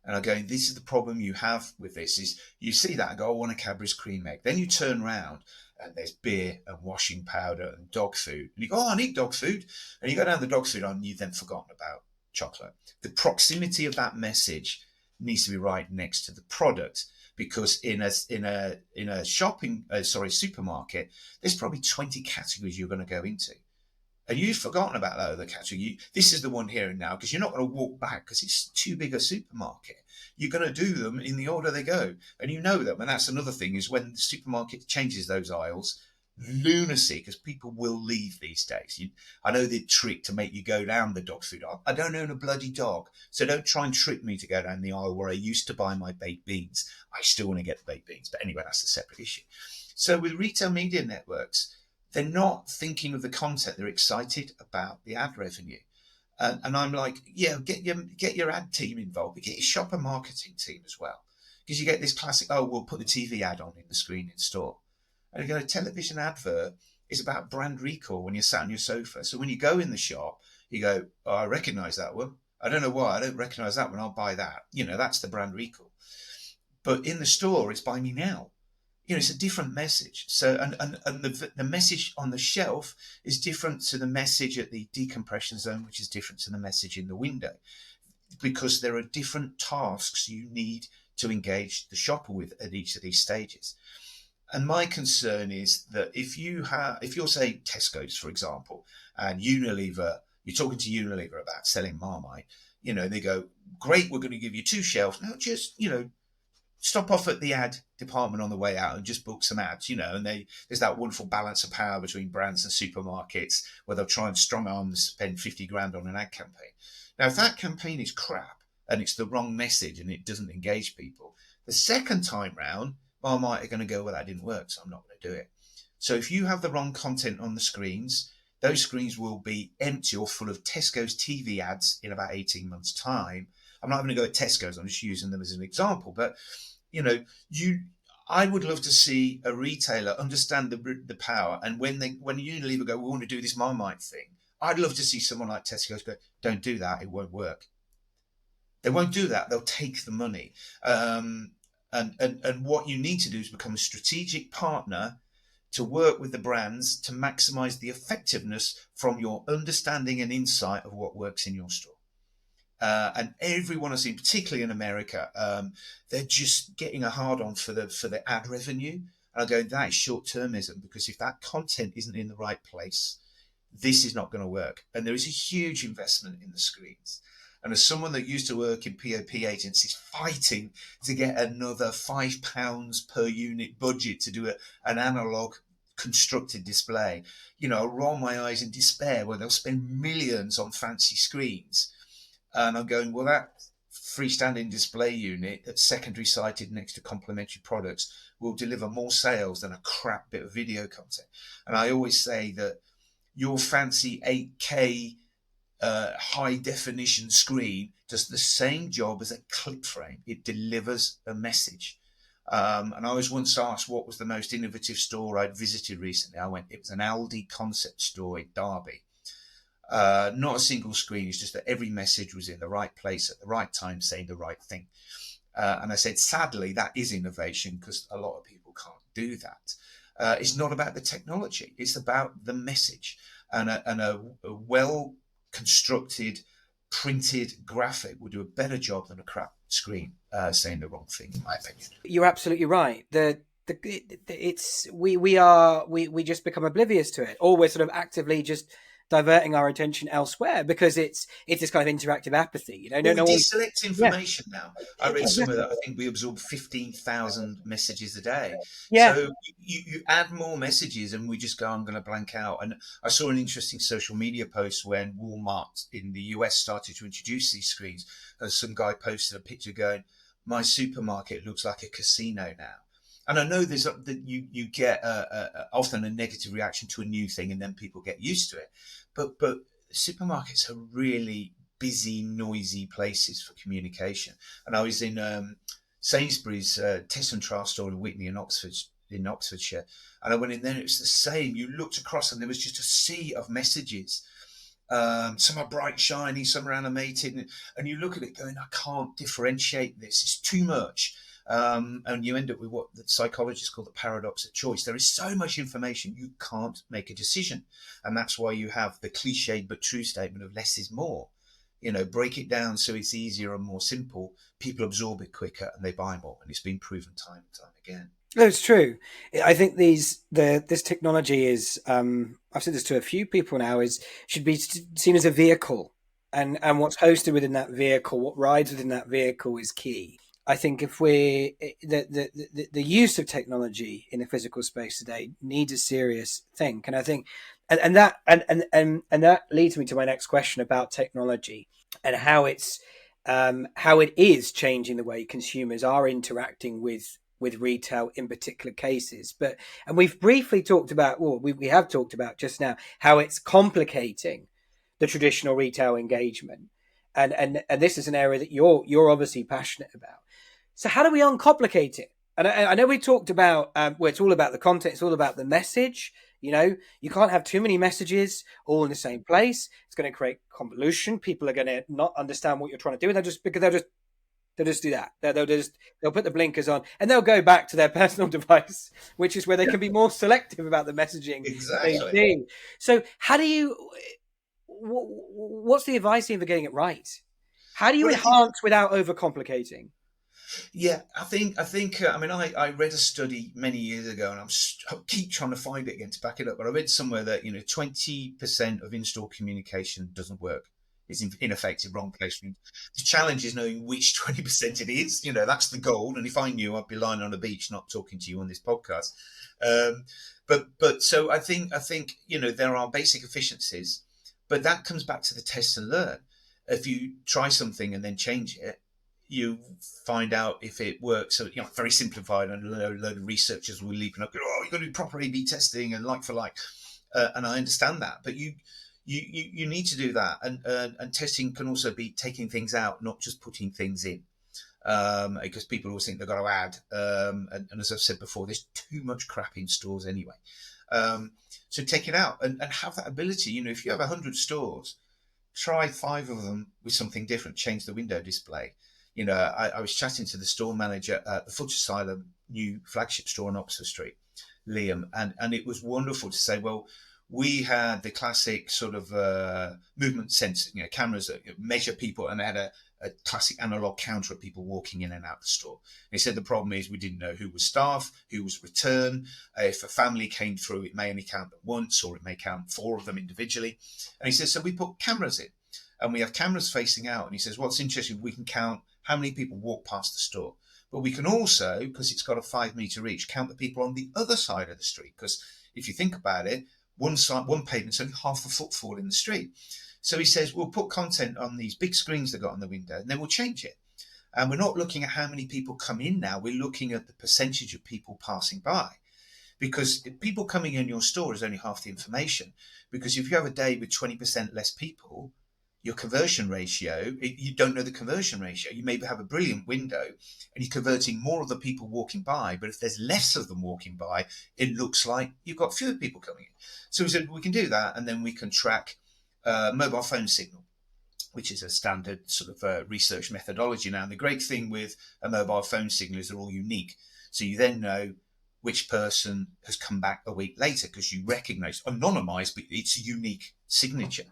And I'm going, this is the problem you have with this, is you see that and go, I want a Cadbury's cream egg. Then you turn around and there's beer and washing powder and dog food. And you go, oh, I need dog food. And you go down the dog food and you've then forgotten about chocolate. The proximity of that message needs to be right next to the product, because in a supermarket, there's probably 20 categories you're going to go into. And you've forgotten about that other category. This is the one here and now, because you're not going to walk back because it's too big a supermarket. You're going to do them in the order they go, and you know them. And that's another thing, is when the supermarket changes those aisles, lunacy, because people will leave these days. I know the trick to make you go down the dog food aisle. I don't own a bloody dog, so don't try and trick me to go down the aisle where I used to buy my baked beans. I still want to get the baked beans, but anyway, that's a separate issue. So with retail media networks, they're not thinking of the content. They're excited about the ad revenue. And I'm like, yeah, get your ad team involved, but get your shopper marketing team as well. Because you get this classic, oh, we'll put the TV ad on in the screen in store. And you go, a television advert is about brand recall when you're sat on your sofa. So when you go in the shop, you go, oh, I recognise that one. I don't know why. I don't recognise that one. I'll buy that. That's the brand recall. But in the store, it's buy me now. It's a different message. So, and the message on the shelf is different to the message at the decompression zone, which is different to the message in the window, because there are different tasks you need to engage the shopper with at each of these stages. And my concern is that if you're, say, Tesco's, for example, and Unilever, you're talking to Unilever about selling Marmite, they go, great, we're going to give you 2 shelves. Now, just, stop off at the ad department on the way out and just book some ads, and there's that wonderful balance of power between brands and supermarkets where they'll try and strong arm and spend 50 grand on an ad campaign. Now, if that campaign is crap and it's the wrong message and it doesn't engage people, the second time round, Marmite are going to go, well, that didn't work, so I'm not going to do it. So if you have the wrong content on the screens, those screens will be empty or full of Tesco's TV ads in about 18 months' time. I'm not going to go at Tesco's, I'm just using them as an example, but I would love to see a retailer understand the power. And when Unilever go, we want to do this Marmite thing, I'd love to see someone like Tesco's go, don't do that, it won't work. They won't do that. They'll take the money. And what you need to do is become a strategic partner to work with the brands to maximize the effectiveness from your understanding and insight of what works in your store. And everyone I've seen, particularly in America, they're just getting a hard on for the ad revenue. And I go, that is short-termism, because if that content isn't in the right place, this is not going to work. And there is a huge investment in the screens. And as someone that used to work in POP agencies, fighting to get another £5 per unit budget to do an analog constructed display, I roll my eyes in despair where they'll spend millions on fancy screens. And I'm going, well, that freestanding display unit that's secondary sited next to complementary products will deliver more sales than a crap bit of video content. And I always say that your fancy 8K high definition screen does the same job as a clip frame. It delivers a message. And I was once asked what was the most innovative store I'd visited recently. It was an Aldi concept store in Derby. Not a single screen. It's just that every message was in the right place at the right time, saying the right thing. And I said, sadly, that is innovation, because a lot of people can't do that. It's not about the technology. It's about the message. And a well-constructed, printed graphic will do a better job than a crap screen saying the wrong thing, in my opinion. You're absolutely right. We just become oblivious to it, or we're sort of actively just diverting our attention elsewhere because it's this kind of interactive apathy. We deselect information now. I read somewhere that I think we absorb 15,000 messages a day. Yeah. So you add more messages and we just go, I'm going to blank out. And I saw an interesting social media post when Walmart in the US started to introduce these screens. And some guy posted a picture going, my supermarket looks like a casino now. And I know there's that you get often a negative reaction to a new thing, and then people get used to it. But supermarkets are really busy, noisy places for communication. And I was in Sainsbury's test and trial store in Witney in Oxfordshire, and I went in there. And it was the same. You looked across, and there was just a sea of messages. Some are bright, shiny, some are animated, and you look at it going, I can't differentiate this. It's too much. And you end up with what the psychologists call the paradox of choice. There is so much information, you can't make a decision. And that's why you have the cliched but true statement of less is more. Break it down so it's easier and more simple. People absorb it quicker and they buy more. And it's been proven time and time again. No, it's true. I think this technology is. I've said this to a few people now. Should be seen as a vehicle, and what's hosted within that vehicle, what rides within that vehicle, is key. I think if the use of technology in the physical space today needs a serious think, and I think, and that leads me to my next question about technology and how it is changing the way consumers are interacting with retail in particular cases. And we've briefly talked about, well, we have talked about just now how it's complicating the traditional retail engagement. And this is an area that you're obviously passionate about. So how do we uncomplicate it? And I know we talked about where it's all about the content, it's all about the message. You can't have too many messages all in the same place. It's going to create convolution. People are going to not understand what you're trying to do, and they'll just do that. They'll put the blinkers on and they'll go back to their personal device, which is where they can be more selective about the messaging. Exactly. So how do you? What's the advice here for getting it right? How do you enhance without overcomplicating? Yeah, I think. I read a study many years ago, and I keep trying to find it again to back it up. But I read somewhere that 20% of in-store communication doesn't work. It's ineffective, wrong placement. The challenge is knowing which 20% it is. That's the goal. And if I knew, I'd be lying on a beach, not talking to you on this podcast. But so I think there are basic efficiencies, but that comes back to the test and learn. If you try something and then change it, you find out if it works. So, very simplified, and a load of researchers will leaping up, you've got to do proper A/B testing and like for like. And I understand that, but you need to do that, and testing can also be taking things out, not just putting things in, because people always think they've got to add. And as I've said before, there's too much crap in stores anyway. So take it out and have that ability. If you have 100 stores, try 5 of them with something different. Change the window display. I was chatting to the store manager at the Foot Asylum new flagship store on Oxford Street, Liam, and it was wonderful to say, well, we had the classic sort of movement sensor, cameras that measure people, and they had a classic analog counter of people walking in and out the store. And he said the problem is we didn't know who was staff, who was return. If a family came through, it may only count them once, or it may count 4 of them individually. And he says, so we put cameras in, and we have cameras facing out. And he says, what's interesting, we can count how many people walk past the store. But we can also, because it's got a 5-meter reach, count the people on the other side of the street. Because if you think about it, one pavement's only half a footfall in the street. So he says, we'll put content on these big screens they've got on the window, and then we'll change it. And we're not looking at how many people come in now. We're looking at the percentage of people passing by. Because people coming in your store is only half the information. Because if you have a day with 20% less people, your conversion ratio, you don't know the conversion ratio. You maybe have a brilliant window and you're converting more of the people walking by, but if there's less of them walking by, it looks like you've got fewer people coming in. So we said, we can do that, and then we can track mobile phone signal, which is a standard sort of research methodology now. And the great thing with a mobile phone signal is they're all unique. So you then know which person has come back a week later because you recognize, anonymized, but it's a unique signature.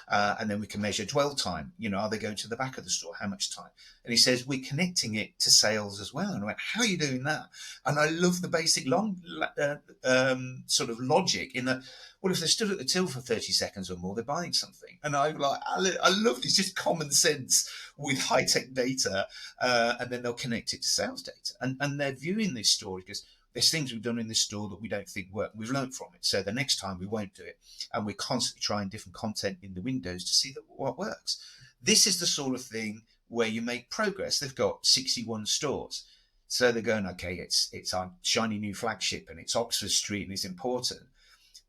And then we can measure dwell time. Are they going to the back of the store? How much time? And he says, we're connecting it to sales as well. And I went, how are you doing that? And I love the basic sort of logic in that, well, if they stood at the till for 30 seconds or more, they're buying something. And I love it. It's just common sense with high-tech data. And then they'll connect it to sales data. And they're viewing this story because there's things we've done in this store that we don't think work. We've learned from it. So the next time we won't do it. And we're constantly trying different content in the windows to see what works. This is the sort of thing where you make progress. They've got 61 stores. So they're going, okay, it's our shiny new flagship and it's Oxford Street and it's important.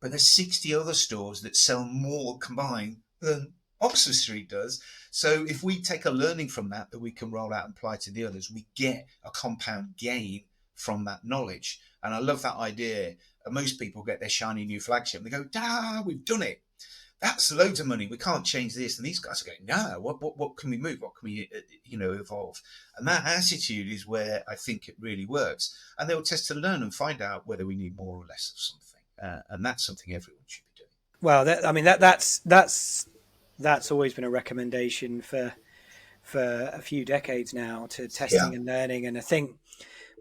But there's 60 other stores that sell more combined than Oxford Street does. So if we take a learning from that we can roll out and apply to the others, we get a compound gain from that knowledge. And I love that idea. Most people get their shiny new flagship. They go, we've done it. That's loads of money. We can't change this. And these guys are going, no, what can we move? What can we, evolve? And that attitude is where I think it really works. And they'll test to learn and find out whether we need more or less of something. And that's something everyone should be doing. Well, that's always been a recommendation for a few decades now, to testing and learning. And I think,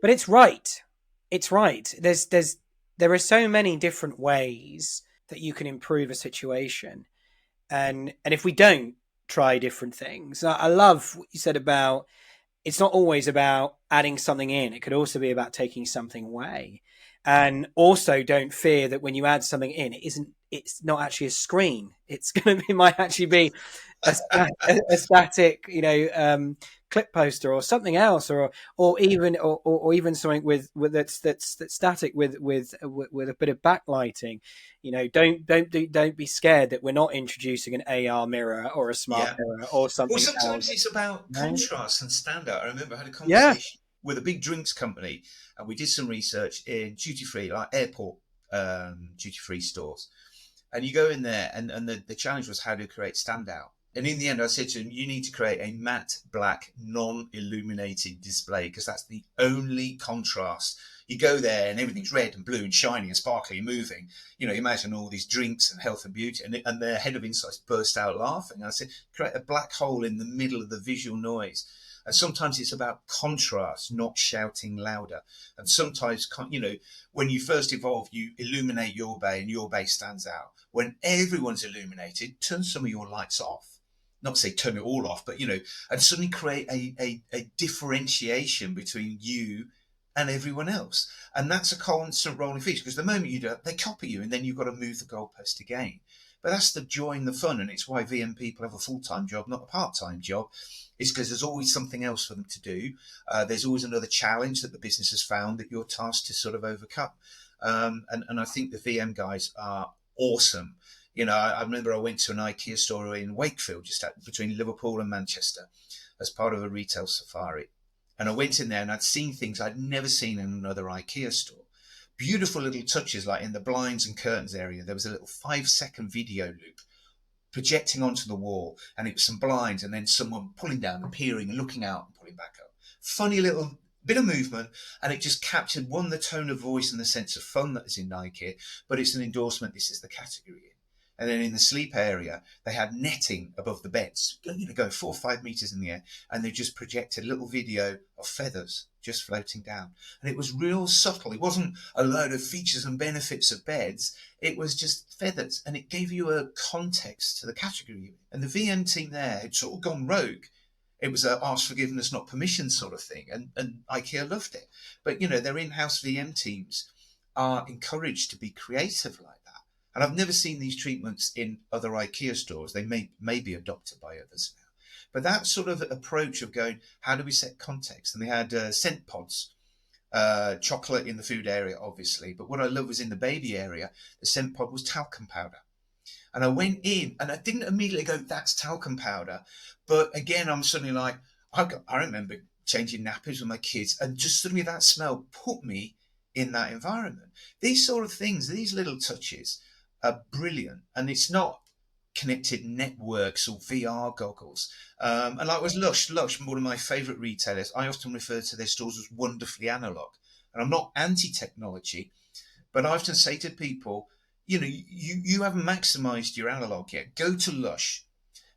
but it's right. It's right. There are so many different ways that you can improve a situation. And if we don't try different things, I love what you said about, it's not always about adding something in. It could also be about taking something away. And also don't fear that when you add something in, it's not actually a screen. It's going to be, might actually be a static, clip poster or something else, or even something with that's static with a bit of backlighting. Don't be scared that we're not introducing an AR mirror or a smart mirror or something. Well, sometimes it's about contrast and standout. I remember I had a conversation with a big drinks company, and we did some research in duty free, like airport duty free stores. And you go in there, and the challenge was how to create standout. And in the end, I said to him, you need to create a matte black, non-illuminated display, because that's the only contrast. You go there and everything's red and blue and shiny and sparkly and moving. Imagine all these drinks and health and beauty. And their head of insights burst out laughing. And I said, create a black hole in the middle of the visual noise. And sometimes it's about contrast, not shouting louder. And sometimes, when you first evolve, you illuminate your bay and your bay stands out. When everyone's illuminated, turn some of your lights off. Not say turn it all off, but, and suddenly create a differentiation between you and everyone else. And that's a constant rolling feature, because the moment you do it, they copy you, and then you've got to move the goalpost again. But that's the joy and the fun, and it's why VM people have a full-time job, not a part-time job. It's because there's always something else for them to do. There's always another challenge that the business has found that you're tasked to sort of overcome. And I think the VM guys are awesome. I remember I went to an IKEA store in Wakefield, just between Liverpool and Manchester, as part of a retail safari. And I went in there and I'd seen things I'd never seen in another IKEA store. Beautiful little touches, like in the blinds and curtains area, there was a little 5-second video loop projecting onto the wall, and it was some blinds and then someone pulling down and peering and looking out and pulling back up. Funny little bit of movement, and it just captured, the tone of voice and the sense of fun that is in IKEA, but it's an endorsement, this is the category. And then in the sleep area, they had netting above the beds, going 4 or 5 meters in the air, and they just projected a little video of feathers just floating down. And it was real subtle. It wasn't a load of features and benefits of beds. It was just feathers, and it gave you a context to the category. And the VM team there had sort of gone rogue. It was a ask forgiveness, not permission sort of thing. And IKEA loved it. But, their in-house VM teams are encouraged to be creative like that. And I've never seen these treatments in other IKEA stores. They may be adopted by others now. But that sort of approach of going, how do we set context? And they had scent pods, chocolate in the food area, obviously. But what I love was in the baby area, the scent pod was talcum powder. And I went in and I didn't immediately go, that's talcum powder. But again, I'm suddenly like, I remember changing nappies with my kids, and just suddenly that smell put me in that environment. These sort of things, these little touches, are brilliant. And it's not connected networks or VR goggles. And like was Lush, one of my favourite retailers, I often refer to their stores as wonderfully analog. And I'm not anti-technology, but I often say to people, you haven't maximised your analog yet. Go to Lush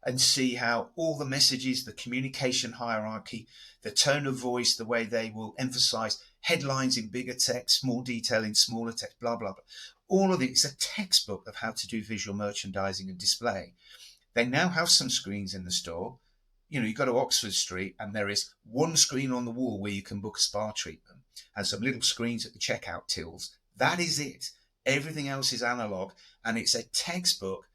and see how all the messages, the communication hierarchy, the tone of voice, the way they will emphasise headlines in bigger text, more detail in smaller text, blah, blah, blah. All of it is a textbook of how to do visual merchandising and display. They now have some screens in the store. You go to Oxford Street and there is one screen on the wall where you can book a spa treatment and some little screens at the checkout tills. That is it. Everything else is analog, and it's a textbook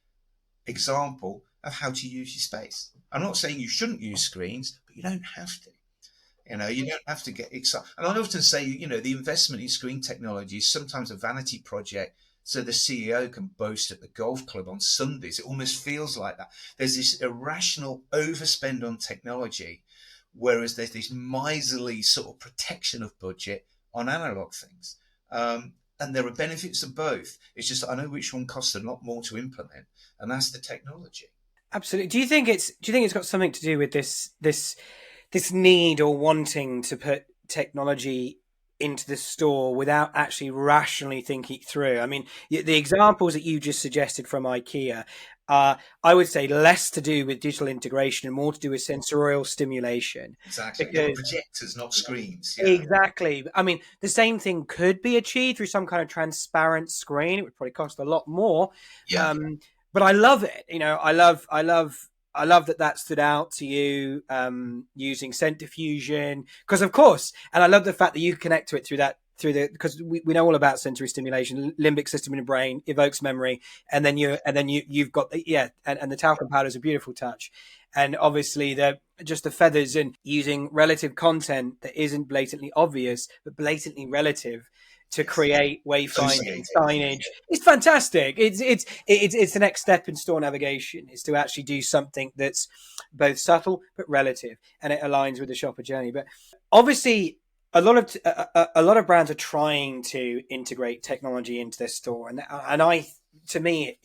example of how to use your space. I'm not saying you shouldn't use screens, but You don't have to. You don't have to get excited. And I often say, the investment in screen technology is sometimes a vanity project so the CEO can boast at the golf club on Sundays. It almost feels like that. There's this irrational overspend on technology, whereas there's this miserly sort of protection of budget on analog things. And there are benefits of both. It's just I know which one costs a lot more to implement, and that's the technology. Absolutely. Do you think it's got something to do with this need or wanting to put technology into the store without actually rationally thinking it through? I mean, the examples that you just suggested from IKEA are, I would say, less to do with digital integration and more to do with sensorial stimulation. Exactly. They were Because projectors, not screens. Yeah. exactly, I mean, the same thing could be achieved through some kind of transparent screen. It would probably cost a lot more, Yeah. um, but I love it. I love that stood out to you, using scent diffusion, because of course, and I love the fact that you connect to it because we know all about sensory stimulation, limbic system in the brain evokes memory, and then you've got and the talcum powder is a beautiful touch, and obviously the feathers and using relative content that isn't blatantly obvious but blatantly relative to Yes. create wayfinding Associated. signage. It's fantastic. It's the next step in store navigation, is to actually do something that's both subtle but relative, and it aligns with the shopper journey. But obviously, a lot of brands are trying to integrate technology into their store, and to me,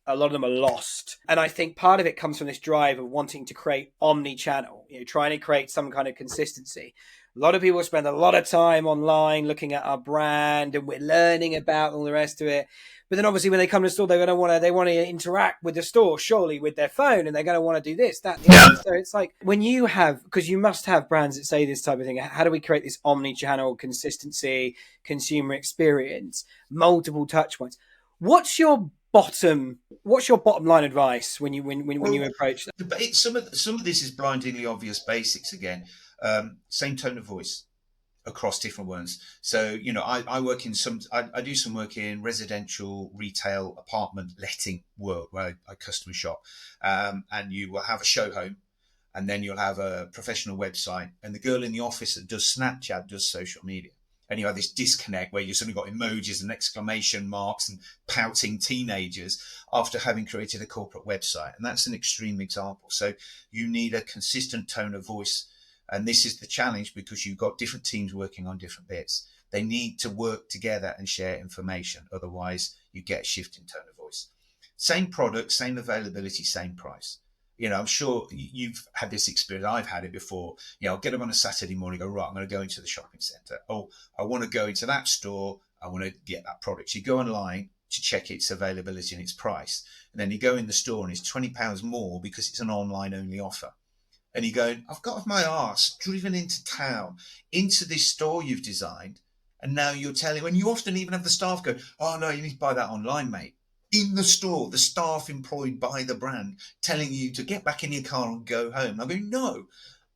a lot of them are lost. And I think part of it comes from this drive of wanting to create omni-channel, trying to create some kind of consistency. A lot of people spend a lot of time online looking at our brand, and we're learning about all the rest of it. But then obviously when they come to the store, they want to interact with the store, surely, with their phone, and they're going to want to do this, that, and the other. So it's like, when you have, because you must have brands that say this type of thing, how do we create this omni-channel consistency, consumer experience, multiple touch points? What's your bottom line advice when you Well, approach that? some of this is blindingly obvious basics again. Same tone of voice across different ones. So, I work in I do some work in residential, retail, apartment letting world where I customer shop. And you will have a show home, and then you'll have a professional website, and the girl in the office that does Snapchat does social media. And you have this disconnect where you've suddenly got emojis and exclamation marks and pouting teenagers after having created a corporate website. And that's an extreme example. So you need a consistent tone of voice. And this is the challenge, because you've got different teams working on different bits. They need to work together and share information. Otherwise, you get a shift in tone of voice. Same product, same availability, same price. I'm sure you've had this experience. I've had it before. I'll get them on a Saturday morning, go, right, I'm going to go into the shopping centre. Oh, I want to go into that store. I want to get that product. You go online to check its availability and its price. And then you go in the store and it's £20 more because it's an online only offer. And you're going, I've got off my arse, driven into town, into this store you've designed. And now you're telling, when you often even have the staff go, oh, no, you need to buy that online, mate. In the store, the staff employed by the brand telling you to get back in your car and go home. I go, no,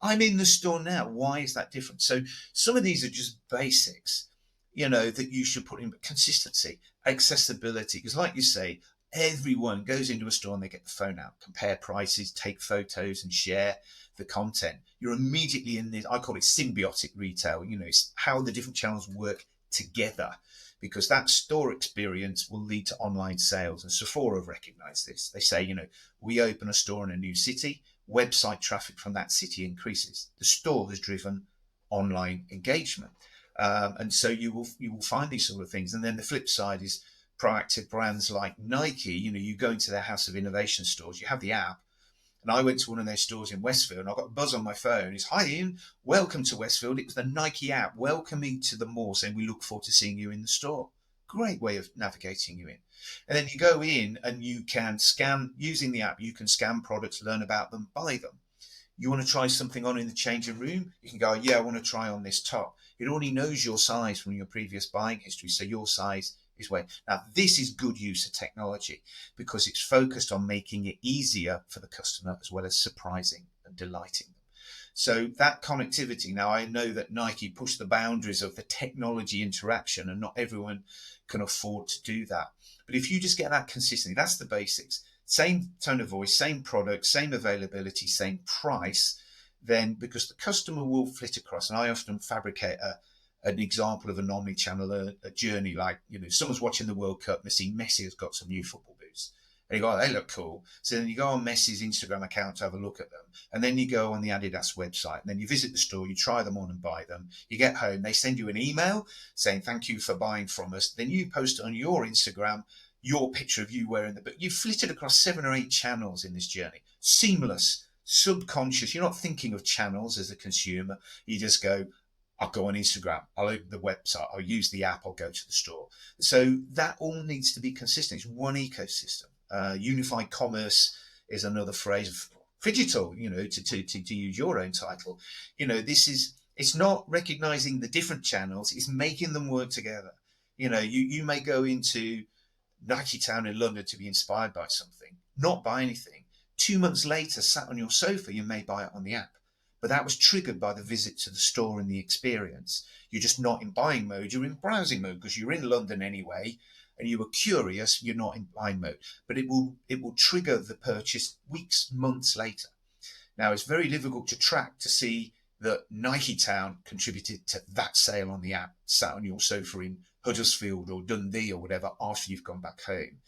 I'm in the store now. Why is that different? So some of these are just basics, that you should put in. Consistency, accessibility. Because like you say, everyone goes into a store and they get the phone out, compare prices, take photos and share the content. You're immediately in this, I call it symbiotic retail. It's how the different channels work together, because that store experience will lead to online sales. And Sephora have recognized this. They say, we open a store in a new city, website traffic from that city increases. The store has driven online engagement. And so you will find these sort of things. And then the flip side is proactive brands like Nike. You go into their House of Innovation stores, you have the app. And I went to one of their stores in Westfield, and I got a buzz on my phone. It's, hi, Ian, welcome to Westfield. It was the Nike app welcoming to the mall, saying we look forward to seeing you in the store. Great way of navigating you in. And then you go in and you can scan, using the app, you can scan products, learn about them, buy them. You want to try something on in the changing room? You can go, yeah, I want to try on this top. It already knows your size from your previous buying history, so your size is way. Now, this is good use of technology because it's focused on making it easier for the customer as well as surprising and delighting them. So that connectivity, now I know that Nike pushed the boundaries of the technology interaction and not everyone can afford to do that. But if you just get that consistency, that's the basics. Same tone of voice, same product, same availability, same price. then because the customer will flit across, and I often fabricate an example of an omni-channel a journey, like, someone's watching the World Cup and they see Messi has got some new football boots. And you go, oh, they look cool. So then you go on Messi's Instagram account to have a look at them. And then you go on the Adidas website. And then you visit the store, you try them on and buy them. You get home, they send you an email saying, thank you for buying from us. Then you post on your Instagram your picture of you wearing the boot. You've flitted across 7 or 8 channels in this journey. Seamless, subconscious. You're not thinking of channels as a consumer. You just go, I'll go on Instagram, I'll open the website, I'll use the app, I'll go to the store. So that all needs to be consistent. It's one ecosystem. Unified commerce is another phrase. Phygital, to use your own title. It's not recognizing the different channels, it's making them work together. You may go into Nike Town in London to be inspired by something, not buy anything. 2 months later, sat on your sofa, you may buy it on the app. But that was triggered by the visit to the store and the experience. You're just not in buying mode, you're in browsing mode because you're in London anyway, and you were curious, you're not in buying mode. But it will trigger the purchase weeks, months later. Now, it's very difficult to track to see that Nike Town contributed to that sale on the app, sat on your sofa in Huddersfield or Dundee or whatever after you've gone back home.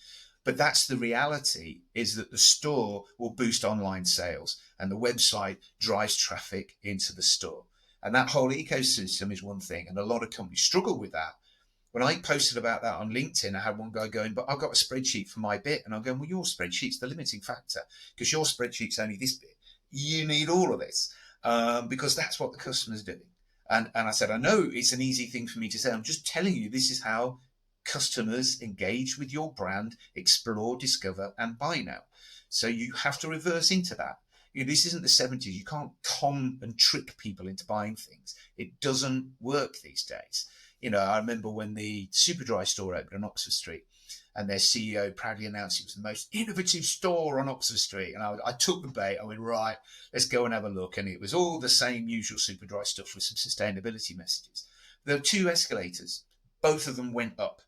But that's the reality, is that the store will boost online sales and the website drives traffic into the store. And that whole ecosystem is one thing. And a lot of companies struggle with that. When I posted about that on LinkedIn, I had one guy going, but I've got a spreadsheet for my bit. And I'm going, well, your spreadsheet's the limiting factor because your spreadsheet's only this bit. You need all of this because that's what the customer's doing. And I said, I know it's an easy thing for me to say. I'm just telling you, this is how customers engage with your brand, explore, discover, and buy now. So you have to reverse into that. This isn't the 70s. You can't con and trick people into buying things. It doesn't work these days. I remember when the Superdry store opened on Oxford Street and their CEO proudly announced it was the most innovative store on Oxford Street. And I took the bait. I went, right, let's go and have a look. And it was all the same usual Superdry stuff with some sustainability messages. There were 2 escalators. Both of them went up.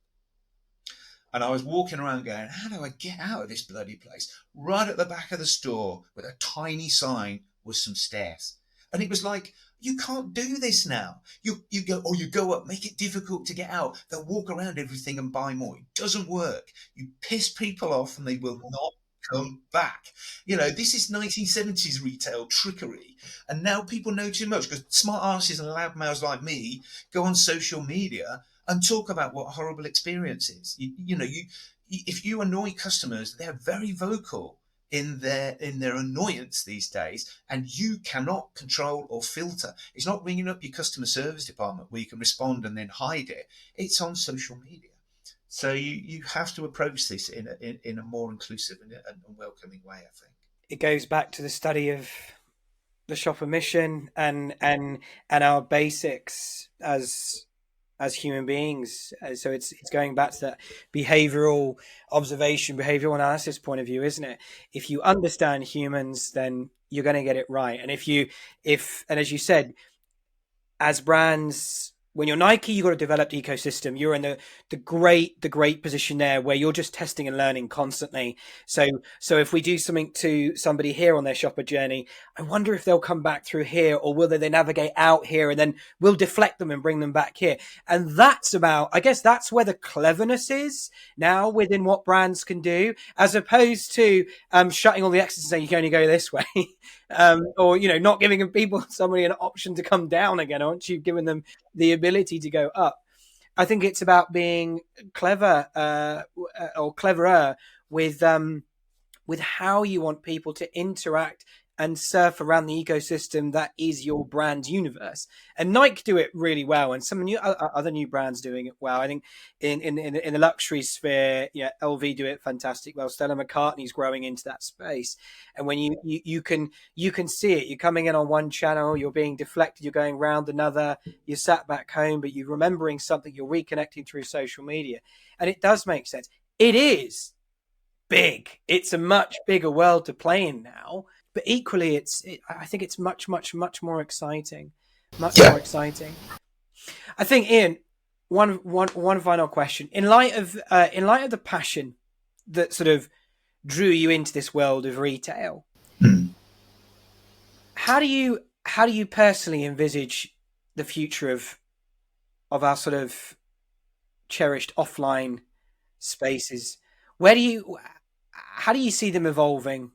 And I was walking around going, how do I get out of this bloody place? Right at the back of the store with a tiny sign was some stairs. And it was like, you can't do this now. You go up, make it difficult to get out. They'll walk around everything and buy more. It doesn't work. You piss people off and they will not come back. This is 1970s retail trickery. And now people know too much because smart asses and loudmouths like me go on social media and talk about what a horrible experience is. If you annoy customers, they're very vocal in their annoyance these days, and you cannot control or filter. It's not ringing up your customer service department where you can respond and then hide it. It's on social media. So you have to approach this in a more inclusive and welcoming way, I think. It goes back to the study of the shopper mission and our basics as human beings. So it's going back to that behavioral observation, behavioral analysis point of view, isn't it? If you understand humans, then you're going to get it right. And and as you said, as brands, when you're Nike, you've got a developed ecosystem. You're in the great position there where you're just testing and learning constantly. So if we do something to somebody here on their shopper journey, I wonder if they'll come back through here, or will they navigate out here, and then we'll deflect them and bring them back here. And that's where the cleverness is now within what brands can do, as opposed to shutting all the exits and saying you can only go this way. Or not giving somebody an option to come down again once you've given them the ability to go up. I think it's about being clever or cleverer with how you want people to interact and surf around the ecosystem that is your brand's universe. And Nike do it really well, and some other new brands doing it well. I think in the luxury sphere, LV do it fantastic well. Stella McCartney's growing into that space, and when you can see it, you're coming in on one channel, you're being deflected, you're going round another, you're sat back home, but you're remembering something, you're reconnecting through social media, and it does make sense. It is big. It's a much bigger world to play in now. But equally, I think it's much more exciting, more exciting. I think, Ian, one final question. In light of the passion that sort of drew you into this world of retail, how do you how do you personally envisage the future of our sort of cherished offline spaces? Where do you, how do you see them evolving?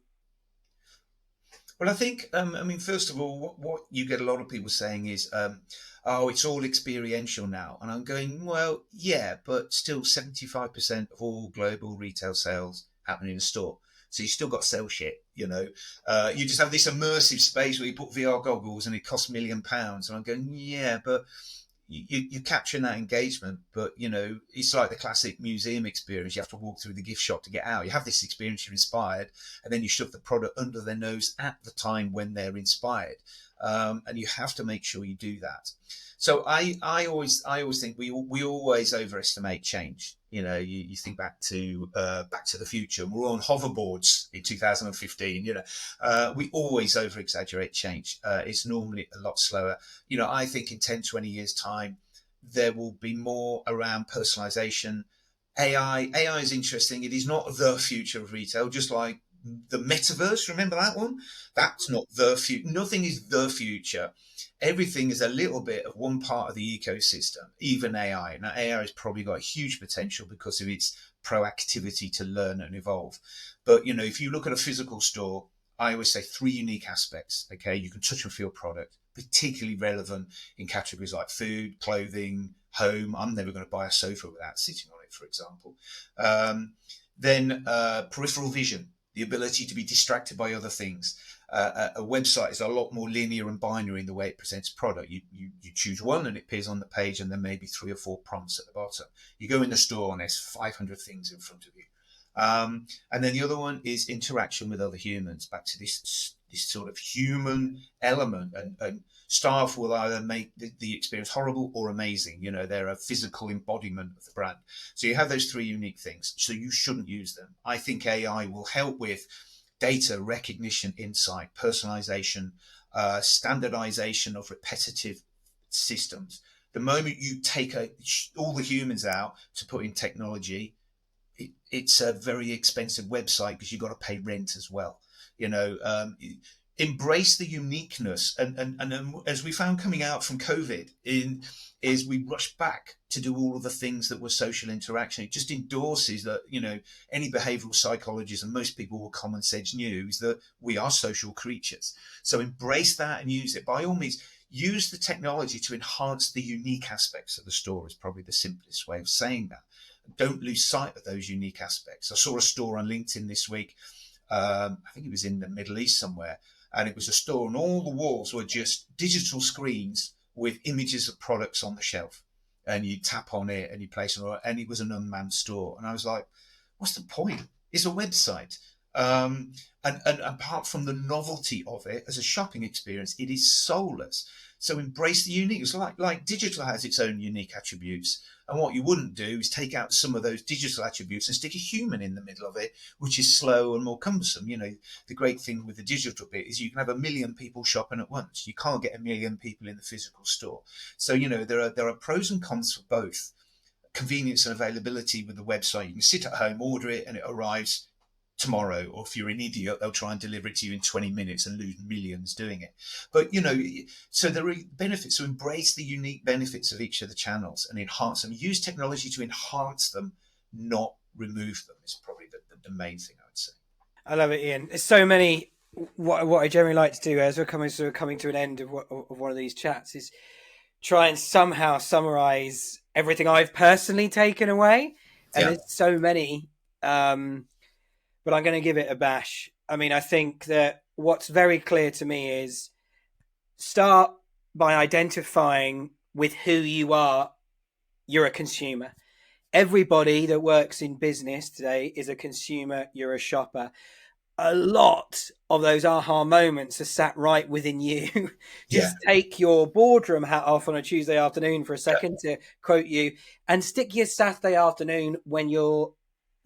Well, I think, I mean, first of all, what you get a lot of people saying is, oh, it's all experiential now. And I'm going, well, yeah, but still 75% of all global retail sales happen in a store. So you still got to sell shit, you know. You just have this immersive space where you put VR goggles and it costs £1 million. And I'm going, yeah, but you're capturing that engagement, but you know it's like the classic museum experience. You have to walk through the gift shop to get out. You have this experience, you're inspired, and then you shove the product under their nose at the time when they're inspired, and you have to make sure you do that. So I always think we always overestimate change. You know, you think Back to the Future. We're on hoverboards in 2015. You know, we always over exaggerate change. It's normally a lot slower. You know, I think in 10, 20 years' time, there will be more around personalization. AI is interesting. It is not the future of retail, just like the metaverse. Remember that one? That's not the future. Nothing is the future. Everything is a little bit of one part of the ecosystem, even AI. Now, AI has probably got huge potential because of its proactivity to learn and evolve. But, you know, if you look at a physical store, I always say three unique aspects. Okay, you can touch and feel product, particularly relevant in categories like food, clothing, home. I'm never going to buy a sofa without sitting on it, for example. Then peripheral vision, the ability to be distracted by other things. A website is a lot more linear and binary in the way it presents product. You choose one and it appears on the page, and then maybe three or four prompts at the bottom. You go in the store and there's 500 things in front of you. And then the other one is interaction with other humans. Back to this sort of human element, and staff will either make the experience horrible or amazing. You know, they're a physical embodiment of the brand. So you have those three unique things. So you shouldn't use them. I think AI will help with data recognition, insight, personalization, standardization of repetitive systems. The moment you take all the humans out to put in technology, it's a very expensive website because you've got to pay rent as well. You know, embrace the uniqueness, and as we found coming out from COVID, is we rushed back to do all of the things that were social interaction. It just endorses that, you know, any behavioral psychologist and most people with common sense knew is that we are social creatures. So embrace that and use it. By all means, use the technology to enhance the unique aspects of the store is probably the simplest way of saying that. Don't lose sight of those unique aspects. I saw a store on LinkedIn this week. I think it was in the Middle East somewhere, and it was a store, and all the walls were just digital screens with images of products on the shelf. And you tap on it and you place an order, and it was an unmanned store. And I was like, what's the point? It's a website. And apart from the novelty of it as a shopping experience, it is soulless. So embrace the unique. It's like digital has its own unique attributes. And what you wouldn't do is take out some of those digital attributes and stick a human in the middle of it, which is slow and more cumbersome. You know, the great thing with the digital bit is you can have 1 million people shopping at once. You can't get 1 million people in the physical store. So, you know, there are pros and cons for both. Convenience and availability with the website. You can sit at home, order it, and it arrives tomorrow. Or if you're an idiot, they'll try and deliver it to you in 20 minutes and lose millions doing it. But, you know, so there are benefits. So embrace the unique benefits of each of the channels and enhance them. Use technology to enhance them, not remove them, is probably the main thing I would say. I love it, Ian. There's so many. What I generally like to do as we're coming to an end of one of these chats is try and somehow summarize everything I've personally taken away. And Yeah. there's so many, but I'm going to give it a bash. I mean, I think that what's very clear to me is start by identifying with who you are. You're a consumer. Everybody that works in business today is a consumer. You're a shopper. A lot of those aha moments are sat right within you. Yeah. Just take your boardroom hat off on a Tuesday afternoon for a Yeah. second, to quote you, and stick your Saturday afternoon when you're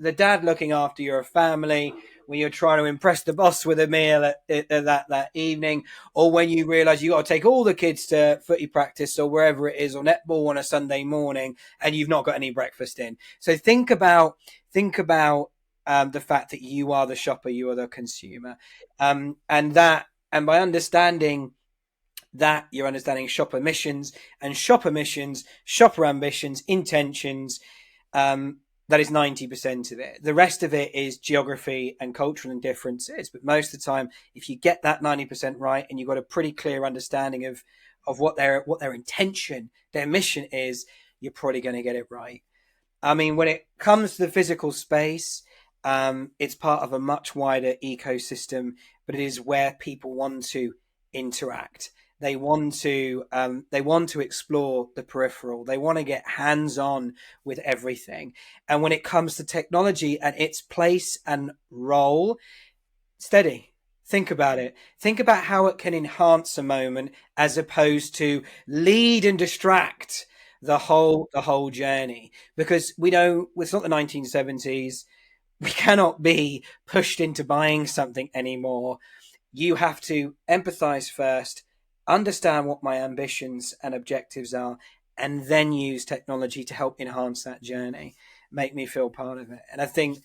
the dad looking after your family, when you're trying to impress the boss with a meal that evening, or when you realize you got to take all the kids to footy practice or wherever it is, or netball on a Sunday morning, and you've not got any breakfast in. So think about the fact that you are the shopper, you are the consumer, and by understanding that you're understanding shopper missions and shopper missions, shopper ambitions, intentions. That is 90% of it. The rest of it is geography and cultural differences. But most of the time, if you get that 90% right and you've got a pretty clear understanding of what their intention, their mission is, you're probably going to get it right. I mean, when it comes to the physical space, it's part of a much wider ecosystem, but it is where people want to interact. They want to explore the peripheral. They want to get hands-on with everything. And when it comes to technology and its place and role, steady. Think about it. Think about how it can enhance a moment as opposed to lead and distract the whole journey. Because we don't. It's not the 1970s. We cannot be pushed into buying something anymore. You have to empathize first, understand what my ambitions and objectives are, and then use technology to help enhance that journey, make me feel part of it. And I think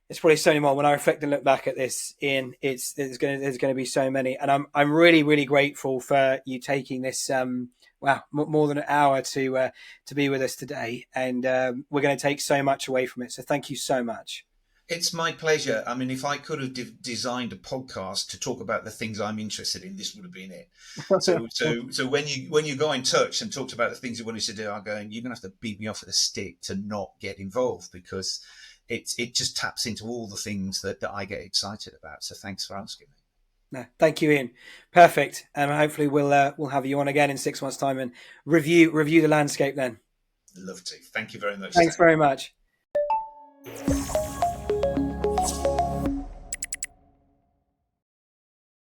it's probably so many more. When I reflect and look back at this, Ian, there's going to be so many, and I'm really really grateful for you taking this more than an hour to be with us today, and we're going to take so much away from it. So thank you so much. It's my pleasure. I mean, if I could have designed a podcast to talk about the things I'm interested in, this would have been it. So when you go in touch and talked about the things you wanted to do, I'm going, you're going to have to beat me off with a stick to not get involved, because it just taps into all the things that I get excited about. So thanks for asking me. No, thank you, Ian. Perfect. And hopefully we'll have you on again in 6 months' time and review the landscape then. Love to. Thank you very much. Thanks Stan. very much.